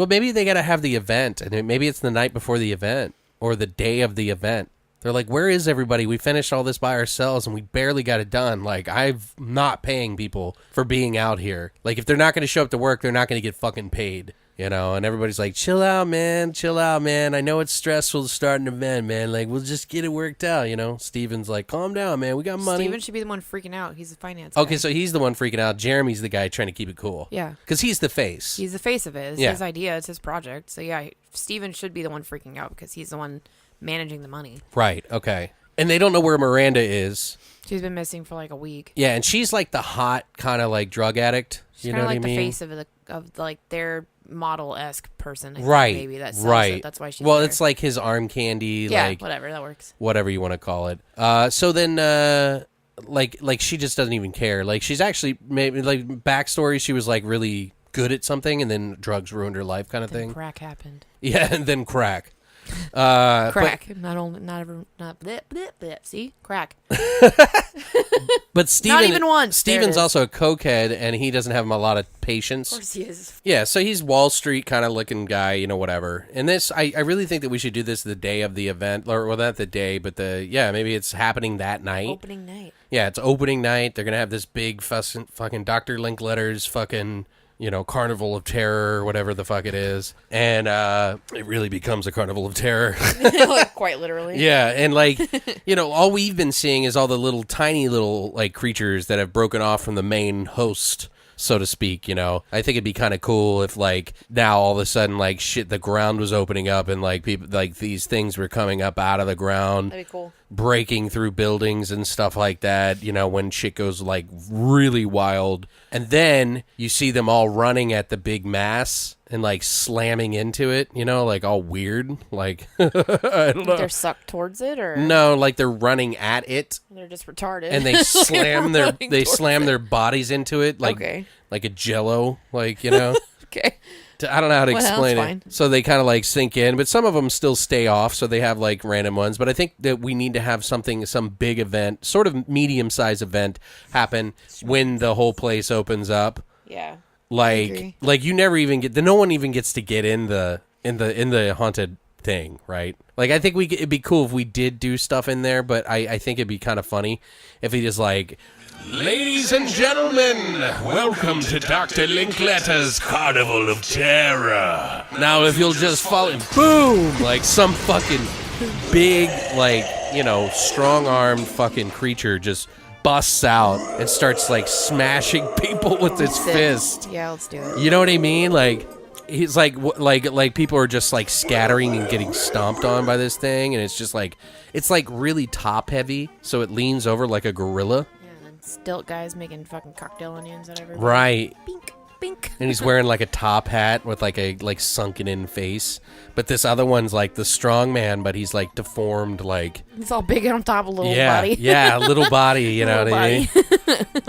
maybe they got to have the event, and maybe it's the night before the event or the day of the event. They're like, "Where is everybody? We finished all this by ourselves, and we barely got it done. Like, I'm not paying people for being out here. Like, if they're not going to show up to work, they're not going to get fucking paid, And everybody's like, chill out, man. I know it's stressful to start an event, man. Like, we'll just get it worked out, Steven's like, calm down, man. We got money. Steven should be the one freaking out. He's the finance Okay, guy. so he's the one freaking out. Jeremy's the guy trying to keep it cool. Yeah. Because he's the face. He's the face of it. It's Yeah. his idea. It's his project. So, yeah, Steven should be the one freaking out because he's the one managing the money. Right, okay. And they don't know where Miranda is. She's been missing for like a week. Yeah, and she's like the hot kind of like drug addict. She's You kind know of what like I mean? the face of like their model-esque person. I think, Right. maybe that sells right. it. That's why she's Well, there. it's like his arm candy. Yeah, like whatever. That works. whatever you want to call it. So then, like she just doesn't even care. Like she's actually maybe like backstory. She was like really good at something, and then drugs ruined her life, kind of Then thing. crack happened. Yeah, and then crack. Crack. Not blip, blip, blip. See? Crack. But Steven, Not even once. There it Steven's is. also a cokehead, and he doesn't have a lot of patience. Of course he is. Yeah, so he's Wall Street kind of looking guy, whatever. And this, I really think that we should do this the day of the event, or well, not the day, but maybe it's happening that night. Opening night. Yeah, it's opening night. They're gonna have this big fucking Dr. Linkletter's fucking Carnival of Terror, or whatever the fuck it is, and it really becomes a Carnival of Terror. Like, quite literally. Yeah, and like, all we've been seeing is all the little tiny little like creatures that have broken off from the main host, so to speak. I think it'd be kind of cool if like now all of a sudden like shit, the ground was opening up and like people like these things were coming up out of the ground. That'd be cool. Breaking through buildings and stuff like that, when shit goes like really wild. And then you see them all running at the big mass and like slamming into it, like all weird. Like, I don't know. They're sucked towards it, or No, like they're running at it they're just retarded. and they slam Running towards their bodies into it like Okay. like a jello, like, Okay. I don't know how to Well, explain that's it. fine. So they kind of like sink in, but some of them still stay off, so they have like random ones. But I think that we need to have some big event, sort of medium-sized event happen when the whole place opens up. Yeah. Like you never even no one even gets to get in the haunted thing, right? Like I think it'd be cool if we did do stuff in there, but I think it'd be kind of funny if he just like, ladies and gentlemen, welcome to Dr. Linkletter's Carnival of Terror. Now, if you'll just follow, boom, like some fucking big, like, strong-armed fucking creature just busts out and starts like smashing people with its Sick. fist. Yeah, let's do it. You know what I mean? Like, he's like people are just like scattering and getting stomped on by this thing, and it's just like really top heavy, so it leans over like a gorilla. Yeah, and then stilt guys making fucking cocktail onions at everybody. Right. Bink, bink. And he's wearing like a top hat with like a sunken in face. But this other one's like the strong man, but he's like deformed, like He's all big on top of a little body. Yeah, little body, you know what I mean?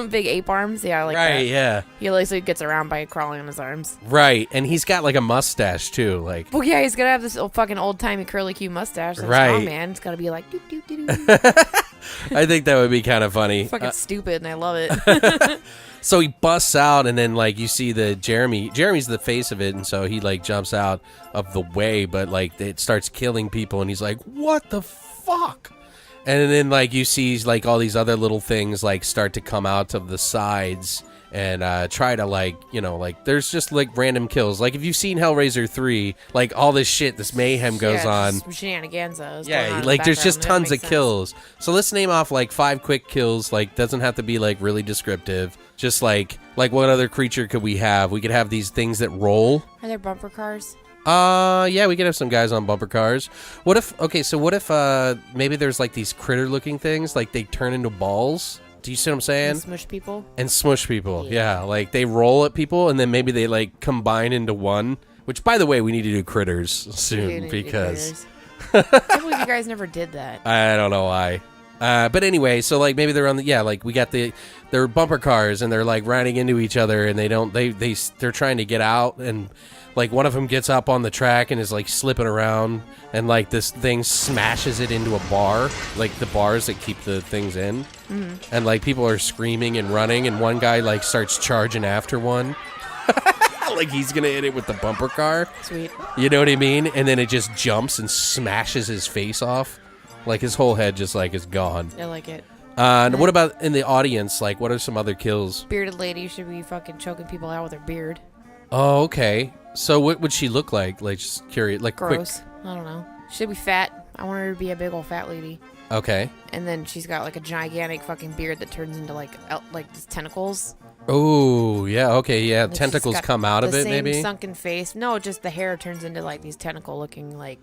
Big ape arms, yeah, like Right, that. yeah. He like so he gets around by crawling on his arms. Right, and he's got like a mustache too, like. Well, yeah, he's gonna have this fucking old timey curly Q mustache. Like Right. strong man, it's gotta be like doo doo doo doo. I think that would be kind of funny. Fucking stupid, and I love it. So he busts out, and then like you see the Jeremy's the face of it, and so he like jumps out of the way, but like it starts killing people, and he's like, "What the fuck?" And then like you see like all these other little things like start to come out of the sides and try to like, you know, like there's just like random kills. Like if you've seen Hellraiser 3, like all this shit, this mayhem goes on. Shenanigans. Yeah, like there's just tons of kills. So let's name off like 5 quick kills. Like doesn't have to be like really descriptive. Just like what other creature could we have? We could have these things that roll. Are there bumper cars? Yeah, we could have some guys on bumper cars. What if maybe there's like these critter looking things, like they turn into balls? Do you see what I'm saying? And smush people? And smush people, yeah. Like they roll at people and then maybe they like combine into one. Which, by the way, we need to do critters soon because I can't believe you guys never did that. I don't know why. But anyway, so like maybe they're on the like we got they're bumper cars and they're like riding into each other and they're trying to get out, and like one of them gets up on the track and is like slipping around, and like this thing smashes it into a bar, like the bars that keep the things in. Mm-hmm. And like people are screaming and running, and one guy like starts charging after one. Like he's gonna hit it with the bumper car. Sweet. You know what I mean? And then it just jumps and smashes his face off. Like his whole head just like is gone. I like it. And what about in the audience? Like, what are some other kills? Bearded lady should be fucking choking people out with her beard. Oh, okay. So what would she look like? Like, just curious. Like, gross. quick. I don't know. She'd be fat. I want her to be a big old fat lady. Okay. And then she's got like a gigantic fucking beard that turns into like these tentacles. Oh, yeah. Okay, yeah. And Tentacles come out of it, maybe? The same sunken face. No, just the hair turns into like these tentacle-looking like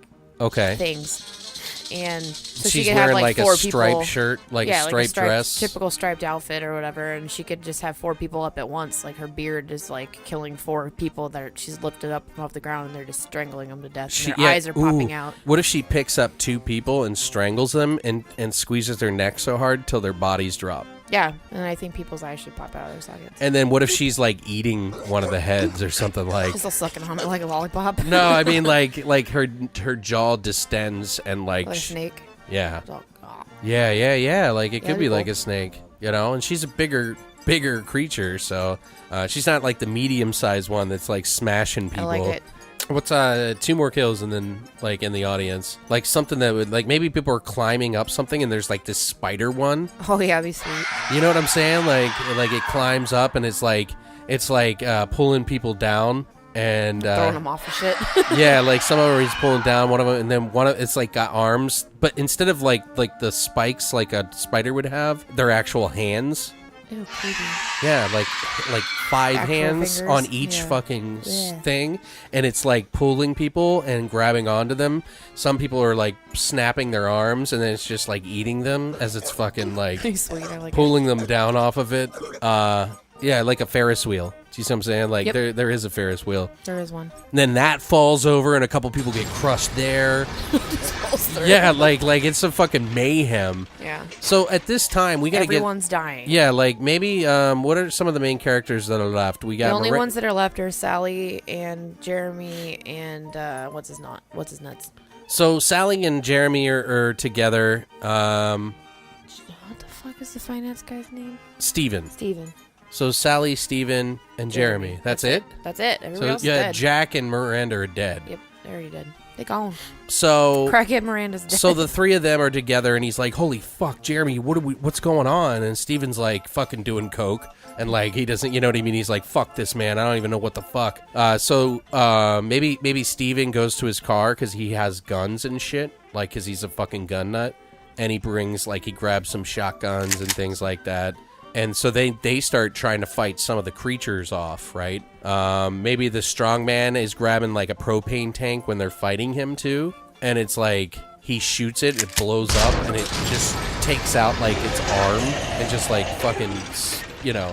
things. And so she's she could wearing have like a 4 striped people. shirt, like yeah, a striped dress. Typical striped outfit or whatever, and she could just have 4 people up at once. Like her beard is like killing 4 people that she's lifted up off the ground, and they're just strangling them to death. And their eyes are popping out. What if she picks up 2 people and strangles them and squeezes their neck so hard till their bodies drop? Yeah, and I think people's eyes should pop out of their sockets. And then what if she's like eating one of the heads or something like? Still sucking on it like a lollipop. No, I mean like her jaw distends and like a snake. Yeah. Oh, God. Yeah. Like it could be cool. like a snake, you know. And she's a bigger creature, so she's not like the medium-sized one that's like smashing people. I like it. What's 2 more kills and then like in the audience, like something that would like maybe people are climbing up something and there's like this spider one. Oh yeah, be sweet. You know what I'm saying? Like it climbs up and it's like pulling people down and throwing them off of shit. Yeah, like some of them he's pulling down one of them, and then one of it's like got arms, but instead of like the spikes like a spider would have, they're actual hands. Ew, creepy. Yeah, like 5 Actual hands fingers? on each fucking thing, and it's like pulling people and grabbing onto them. Some people are like snapping their arms, and then it's just like eating them as it's fucking like Sweet, I like pulling them down off of it. Yeah, like a Ferris wheel. Do you see what I'm saying? Like there is a Ferris wheel. There is one. And then that falls over, and a couple people get crushed there. Yeah, like it's a fucking mayhem. Yeah. So at this time, we gotta Everyone's dying. Yeah, like maybe what are some of the main characters that are left? We got the only ones that are left are Sally and Jeremy and what's his nuts. So Sally and Jeremy are together. What the fuck is the finance guy's name? Steven. Steven. So Sally, Steven, and Jeremy. That's it? That's it. Everybody So else is yeah, dead. Jack and Miranda are dead. Yep, they're already dead. They gone. So Crackhead Miranda's dead. So the 3 of them are together, and he's like, "Holy fuck, Jeremy, what's going on?" And Steven's like, "Fucking doing coke," and like he doesn't, you know what I mean? He's like, "Fuck this, man. I don't even know what the fuck." So maybe Steven goes to his car because he has guns and shit, like because he's a fucking gun nut, and he grabs some shotguns and things like that. And so they start trying to fight some of the creatures off, right? Maybe the strong man is grabbing like a propane tank when they're fighting him too. And it's like he shoots it, it blows up, and it just takes out like its arm and just like fucking, you know.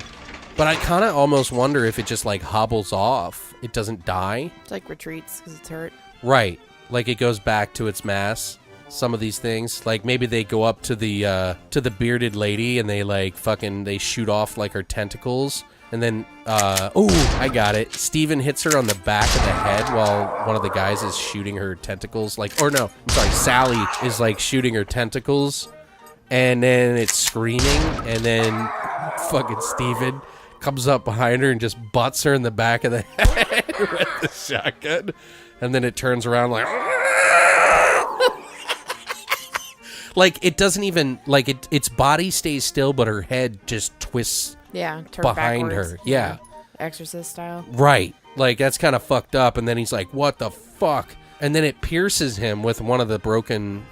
But I kind of almost wonder if it just like hobbles off. It doesn't die. It's like retreats because it's hurt. Right. Like it goes back to its mass. Some of these things, like maybe they go up to the bearded lady and they like fucking they shoot off like her tentacles, and then I got it. Steven hits her on the back of the head while one of the guys is shooting her tentacles. Sally is like shooting her tentacles, and then it's screaming, and then fucking Steven comes up behind her and just butts her in the back of the head with the shotgun, and then it turns around like. Like, it doesn't even, like, its body stays still, but her head just twists turn behind backwards. her. Yeah. Exorcist style. Right. Like, that's kind of fucked up. And then he's like, what the fuck? And then it pierces him with one of the broken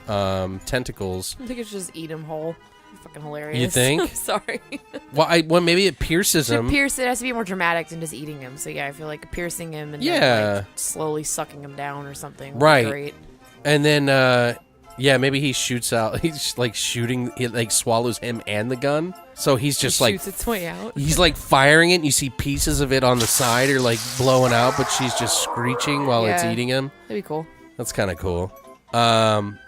tentacles. I think it should just eat him whole. Fucking hilarious. You think? I'm sorry. Well, maybe it pierces him. It has to be more dramatic than just eating him. So, yeah, I feel like piercing him and Yeah. then, like, slowly sucking him down or something. Right. Great. And then, yeah, maybe he shoots out. He's like shooting. It like swallows him and the gun. So he's just like shoots its way out. He's like firing it. And you see pieces of it on the side are like blowing out, but she's just screeching while it's eating him. That'd be cool. That's kind of cool. And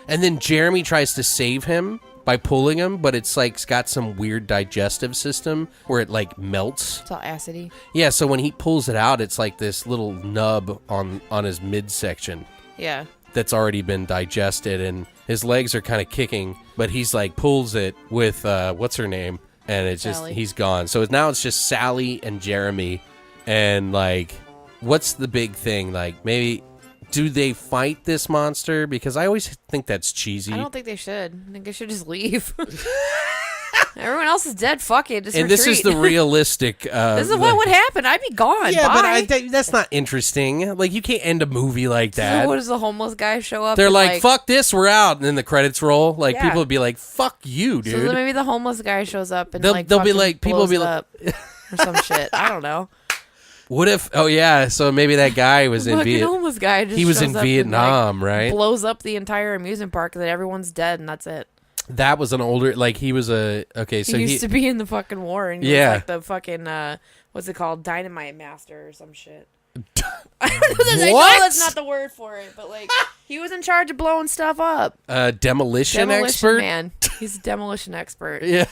then Jeremy tries to save him by pulling him, but it's like it's got some weird digestive system where it like melts. It's all acidy. Yeah, so when he pulls it out, it's like this little nub on his midsection. Yeah. That's already been digested, and his legs are kind of kicking, but he's like pulls it with what's her name, and it's just Sally. he's gone. So now it's just Sally and Jeremy, and like, what's the big thing? Like, maybe do they fight this monster? Because I always think that's cheesy. I don't think they should. I think they should just leave. Everyone else is dead. Fuck it. Just and retreat. this is the realistic. This is what would happen. I'd be gone. Yeah, Bye. but that's not interesting. Like, you can't end a movie like that. So what does the homeless guy show up? They're and like, "Fuck this, we're out," and then the credits roll. Like, Yeah. people would be like, "Fuck you, dude." So then maybe the homeless guy shows up and They'll like be fucking like, people will blows be it like- up or some shit. I don't know. What if? Oh yeah, so maybe that guy was in Fucking Vietnam. homeless guy just He was shows in up and, Vietnam, like, right? blows up the entire amusement park that everyone's dead and that's it. That was an older, like he was a okay. So he used to be in the fucking war and he Yeah. was like the fucking what's it called, dynamite master or some shit. I don't know. I know that's not the word for it, but like he was in charge of blowing stuff up. demolition expert. Man, he's a demolition expert. Yeah,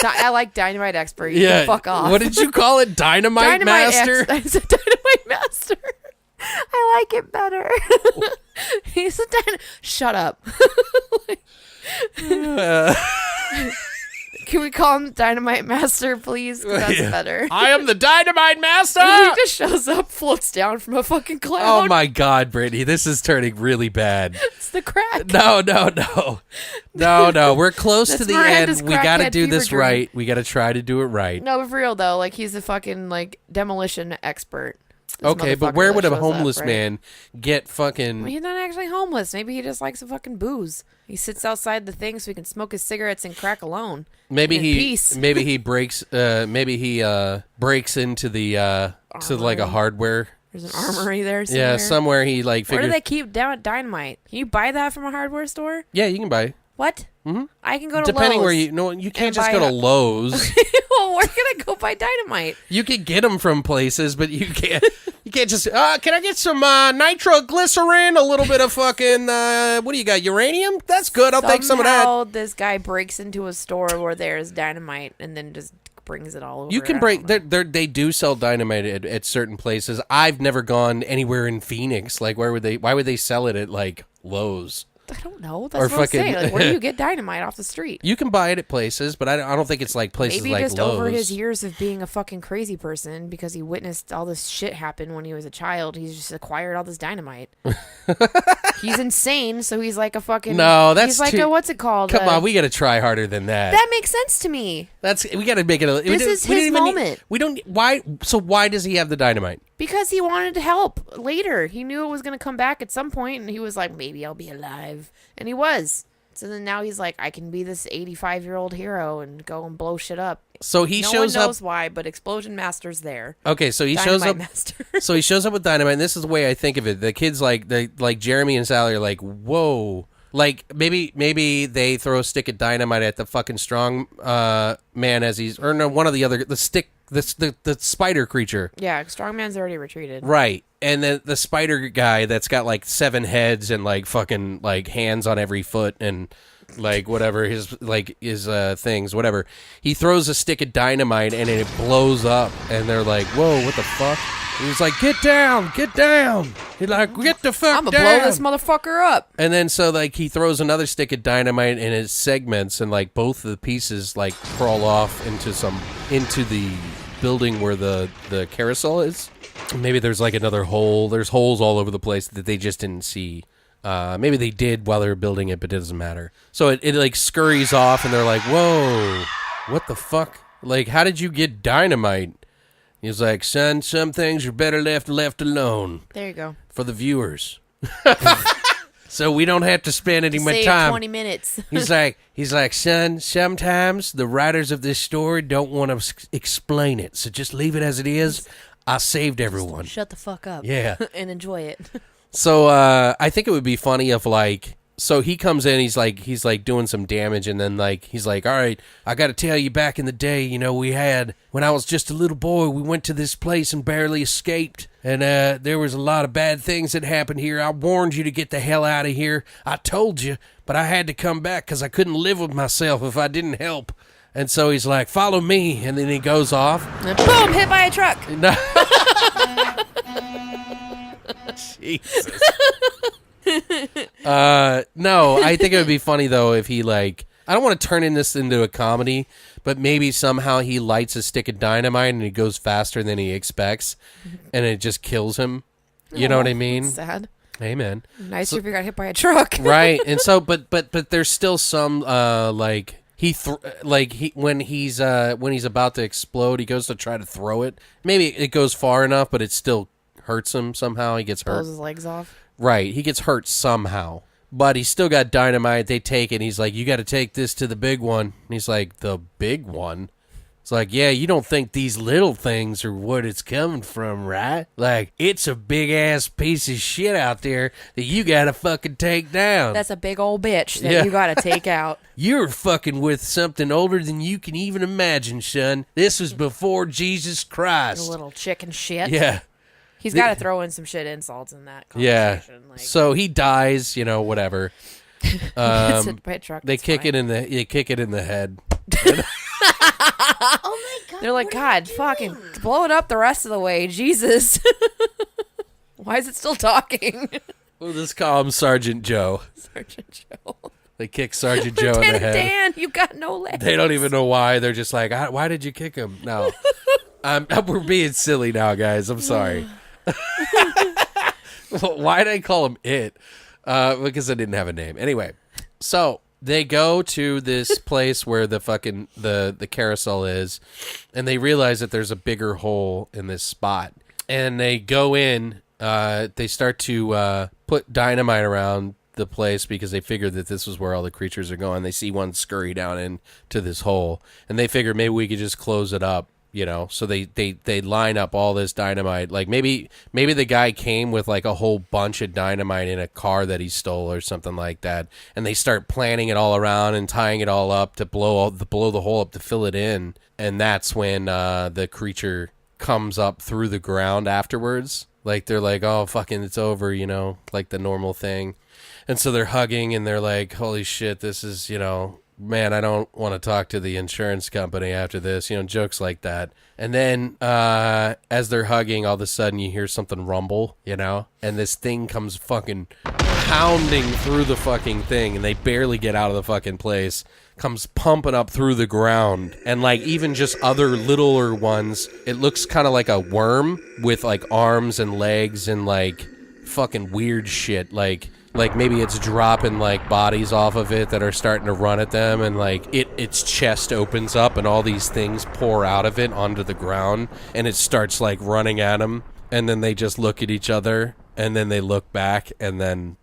I like dynamite expert. You yeah. can fuck off. What did you call it? Dynamite master. I said dynamite master. I like it better. He's a Shut up. Can we call him Dynamite Master, please? 'Cause that's better. I am the Dynamite Master. He just shows up, floats down from a fucking cloud. Oh my God, Brittany, this is turning really bad. It's the crack. No. We're close to That's the Miranda's end. We got to crackhead do this fever dream. right. We got to try to do it right. No, but for real though, like he's a fucking like demolition expert. This Okay, but motherfucker where that would a shows up, homeless right? man get fucking? Well, he's not actually homeless. Maybe he just likes some fucking booze. He sits outside the thing so he can smoke his cigarettes and crack alone. Maybe in he peace. maybe he breaks breaks into the to like a hardware. There's an armory there somewhere. Yeah, somewhere he like Where do figures. they keep dynamite? Can you buy that from a hardware store? Yeah, you can buy. What? Mm-hmm. I can go to Depending Lowe's. where you can't and just buy go to a- Lowe's. Well, where can I go buy dynamite? You can get them from places, but you can't. You can't just. Can I get some nitroglycerin? A little bit of fucking. What do you got? Uranium? That's good. I'll take some of that. Somehow this guy breaks into a store where there's dynamite and then just brings it all over. You can I break. don't know. They do sell dynamite at certain places. I've never gone anywhere in Phoenix. Like, where would they? Why would they sell it at like Lowe's? I don't know. That's Or what I'm fucking- saying. Like, where do you get dynamite off the street? You can buy it at places, but I don't think it's like places Maybe like just Lowe's. over his years of being a fucking crazy person because he witnessed all this shit happen when he was a child. He's just acquired all this dynamite. He's insane, so he's like a fucking. No, that's he's like too- a what's it called? Come on, we got to try harder than that. that makes sense to me We got to make it. This is his moment. We don't. Why? So why does he have the dynamite? because he wanted to help later. He knew it was going to come back at some point, and he was like, maybe I'll be alive, and he was. So then now he's like, I can be this 85-year-old hero and go and blow shit up. So he no shows one up. knows why, but Explosion Master's there. Okay, so he Dynamite shows up. Master. So he shows up with dynamite, and this is the way I think of it. The kids like Jeremy and Sally are like, whoa. Like maybe they throw a stick of dynamite at the fucking strong man as he's one of the other the spider creature. Yeah, Strongman's already retreated. Right. And then the spider guy that's got like 7 heads and like fucking like hands on every foot and like whatever his things, whatever. He throws a stick of dynamite and it blows up and they're like, whoa, what the fuck? And he's like, get down. He's like, get the fuck I'm down. gonna blow this motherfucker up. And then so like he throws another stick of dynamite and it segments and like both of the pieces like crawl off into the building where the carousel is. Maybe there's like another hole. There's holes all over the place that they just didn't see. Maybe they did while they were building it, but it doesn't matter. So it like scurries off and they're like, whoa, what the fuck? Like, how did you get dynamite? He's like, son, some things are better left alone. There you go. For the viewers. So we don't have to spend any more Save time. 20 minutes. He's like, son, sometimes the writers of this story don't want to explain it. So just leave it as it is. I saved everyone. Shut the fuck up. Yeah. And enjoy it. So I think it would be funny if like, so he comes in, he's like doing some damage, and then like he's like, all right, I got to tell you, back in the day, you know, when I was just a little boy, we went to this place and barely escaped, and there was a lot of bad things that happened here. I warned you to get the hell out of here. I told you, but I had to come back because I couldn't live with myself if I didn't help. And so he's like, follow me, and then he goes off. And boom, hit by a truck. No. Jesus. No, I think it would be funny though if he like, I don't want to turn this into a comedy, but maybe somehow he lights a stick of dynamite and it goes faster than he expects and it just kills him. You know what I mean? Sad. Amen. Nicer if you got hit by a truck. Right. And so but there's still some like when he's about to explode, he goes to try to throw it. Maybe it goes far enough, but it still hurts him somehow. He gets hurt. Blows his legs off. Right. He gets hurt somehow. But he's still got dynamite. They take it. He's like, you got to take this to the big one. And he's like, the big one? It's like, yeah, you don't think these little things are what it's coming from, right? Like, it's a big-ass piece of shit out there that you got to fucking take down. That's a big old bitch that you got to take out. You're fucking with something older than you can even imagine, son. This was before Jesus Christ. The little chicken shit. Yeah. He's got to throw in some shit insults in that Yeah. conversation. Like, so he dies, you know, whatever. gets hit by a truck. They that's kick fine. it in the head. Oh my god. They're like, God, fucking blow it up the rest of the way. Jesus. Why is it still talking? We'll just call him Sergeant Joe. Sergeant Joe. They kick Sergeant Joe in the Lieutenant head. Dan, you got no legs. They don't even know why. They're just like, why did you kick him? No. We're being silly now, guys. I'm sorry. Why did I call him it? Because I didn't have a name. Anyway, so they go to this place where the fucking the carousel is, and they realize that there's a bigger hole in this spot. And they go in. They start to put dynamite around the place because they figure that this is where all the creatures are going. They see one scurry down into this hole, and they figure maybe we could just close it up. You know, so they line up all this dynamite. Like maybe the guy came with like a whole bunch of dynamite in a car that he stole or something like that, and they start planning it all around and tying it all up to blow the hole up to fill it in. And that's when the creature comes up through the ground afterwards. Like they're like, oh fucking, it's over, you know, like the normal thing. And so they're hugging and they're like, holy shit, this is, you know. Man, I don't want to talk to the insurance company after this, you know, jokes like that. And then as they're hugging, all of a sudden you hear something rumble, you know, and this thing comes fucking pounding through the fucking thing, and they barely get out of the fucking place, comes pumping up through the ground. And like even just other littler ones, it looks kind of like a worm with like arms and legs and like fucking weird shit, like maybe it's dropping like bodies off of it that are starting to run at them, and like its chest opens up and all these things pour out of it onto the ground, and it starts like running at them, and then they just look at each other, and then they look back, and then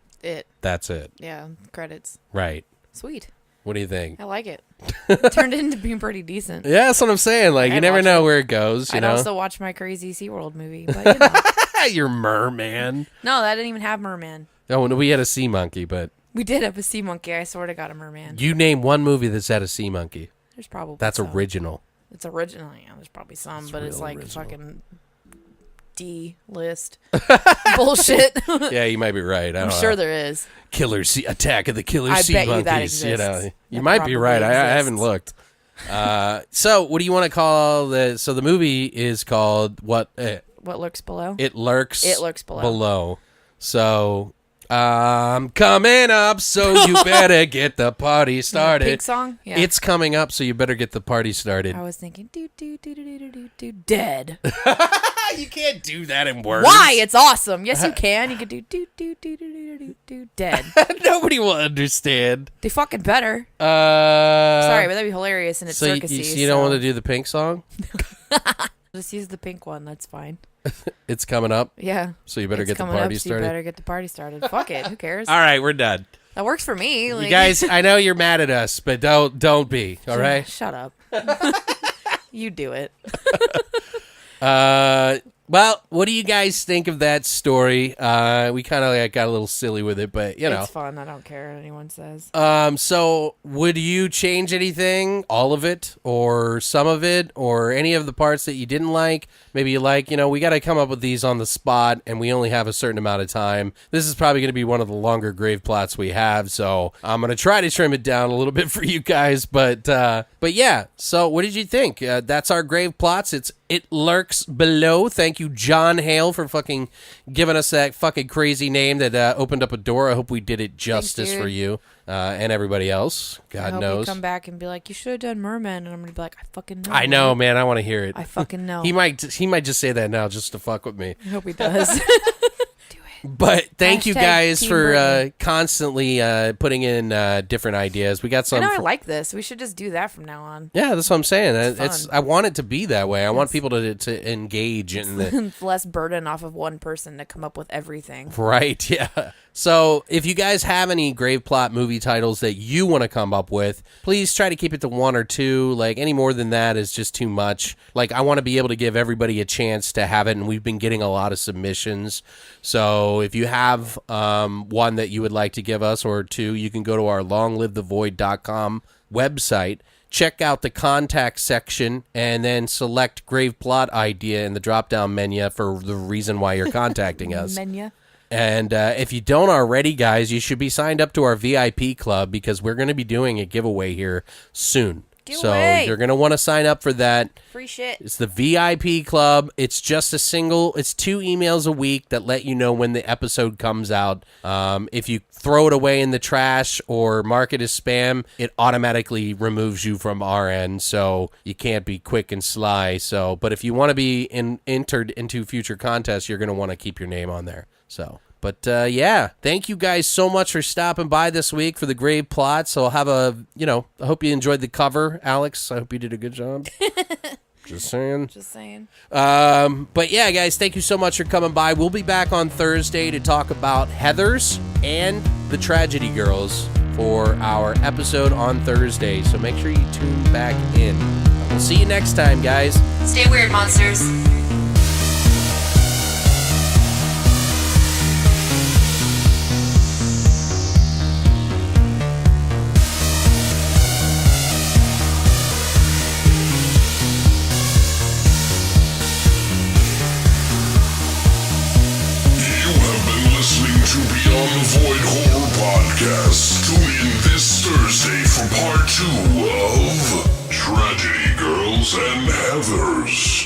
that's it. Yeah, credits. Right. Sweet. What do you think? I like it. It turned into being pretty decent. Yeah, that's what I'm saying. Like, you never know where it goes, you know? I'd also watch my crazy SeaWorld movie, but you know. Your merman. No, that didn't even have merman. Oh, no, we had a sea monkey, but... We did have a sea monkey. I sort of got a merman. You name one movie that's had a sea monkey. There's probably That's some. original. It's original. Yeah, there's probably some, It's but it's real like original. fucking D list bullshit. Yeah, you might be right. I I'm don't sure know. there is. Killer sea Attack of the Killer I Sea bet you Monkeys. that exists. You That might be right. probably I haven't exists. looked. So, what do you want to call the? So the movie is called what? What lurks below? It lurks. It Lurks Below. So, I'm coming up, so you better get the party started. Pink song? Yeah. It's coming up, so you better get the party started. I was thinking, do, dead. You can't do that in words. Why? It's awesome. Yes, you can. You can do, dead. Nobody will understand. They fucking better. Sorry, Sorry, but that'd be hilarious and it's So circusy. you don't want to do the Pink song? Just use the pink one. That's fine. It's coming up, Yeah. so you better It's get the coming party up, so started. you better get the party started. Fuck it. Who cares? All right, we're done. That works for me. Like, You guys, I know you're mad at us, but don't be. All right. Shut up. You do it. Well, what do you guys think of that story? We kind of got a little silly with it, but you know. It's fun. I don't care what anyone says. So would you change anything? All of it, or some of it, or any of the parts that you didn't like? Maybe you like, we got to come up with these on the spot, and we only have a certain amount of time. This is probably going to be one of the longer grave plots we have, so I'm going to try to trim it down a little bit for you guys. But yeah. So what did you think? That's our grave plots. It Lurks Below. Thank you, John Hale, for fucking giving us that fucking crazy name that opened up a door. I hope we did it justice dude. for you and everybody else. I God hope knows. you come back and be like, you should have done Merman, and I'm gonna be like, I fucking know. I know, man. I want to hear it. I fucking know. He might just say that now just to fuck with me. I hope he does. But thank you Hashtag guys Team for Brittany. constantly putting in different ideas. We got I some. know I like this. We should just do that from now on. Yeah, that's what I'm saying. It's fun. I want it to be that way. I want people to engage in the Less burden off of one person to come up with everything. right. Yeah. So if you guys have any grave plot movie titles that you want to come up with, please try to keep it to one or two. Like any more than that is just too much. Like I want to be able to give everybody a chance to have it, and we've been getting a lot of submissions. So if you have one that you would like to give us or two, you can go to our longlivethevoid.com website. Check out the contact section and then select grave plot idea in the drop-down menu for the reason why you're contacting us. Menu. And if you don't already, guys, you should be signed up to our VIP club because we're going to be doing a giveaway here soon. Giveaway. So you're going to want to sign up for that. Free shit. It's the VIP club. It's just it's 2 emails a week that let you know when the episode comes out. If you throw it away in the trash or mark it as spam, it automatically removes you from our end. So you can't be quick and sly. But if you want to be entered into future contests, you're going to want to keep your name on there. But yeah, thank you guys so much for stopping by this week for the grave plot. So I'll have I hope you enjoyed the cover, Alex. I hope you did a good job. Just saying. Just saying. But yeah, guys, thank you so much for coming by. We'll be back on Thursday to talk about Heathers and the Tragedy Girls for our episode on Thursday. So make sure you tune back in. We'll see you next time, guys. Stay weird, monsters. To Beyond the Void Horror Podcast. Tune in this Thursday for part 2 of Tragedy Girls and Heathers.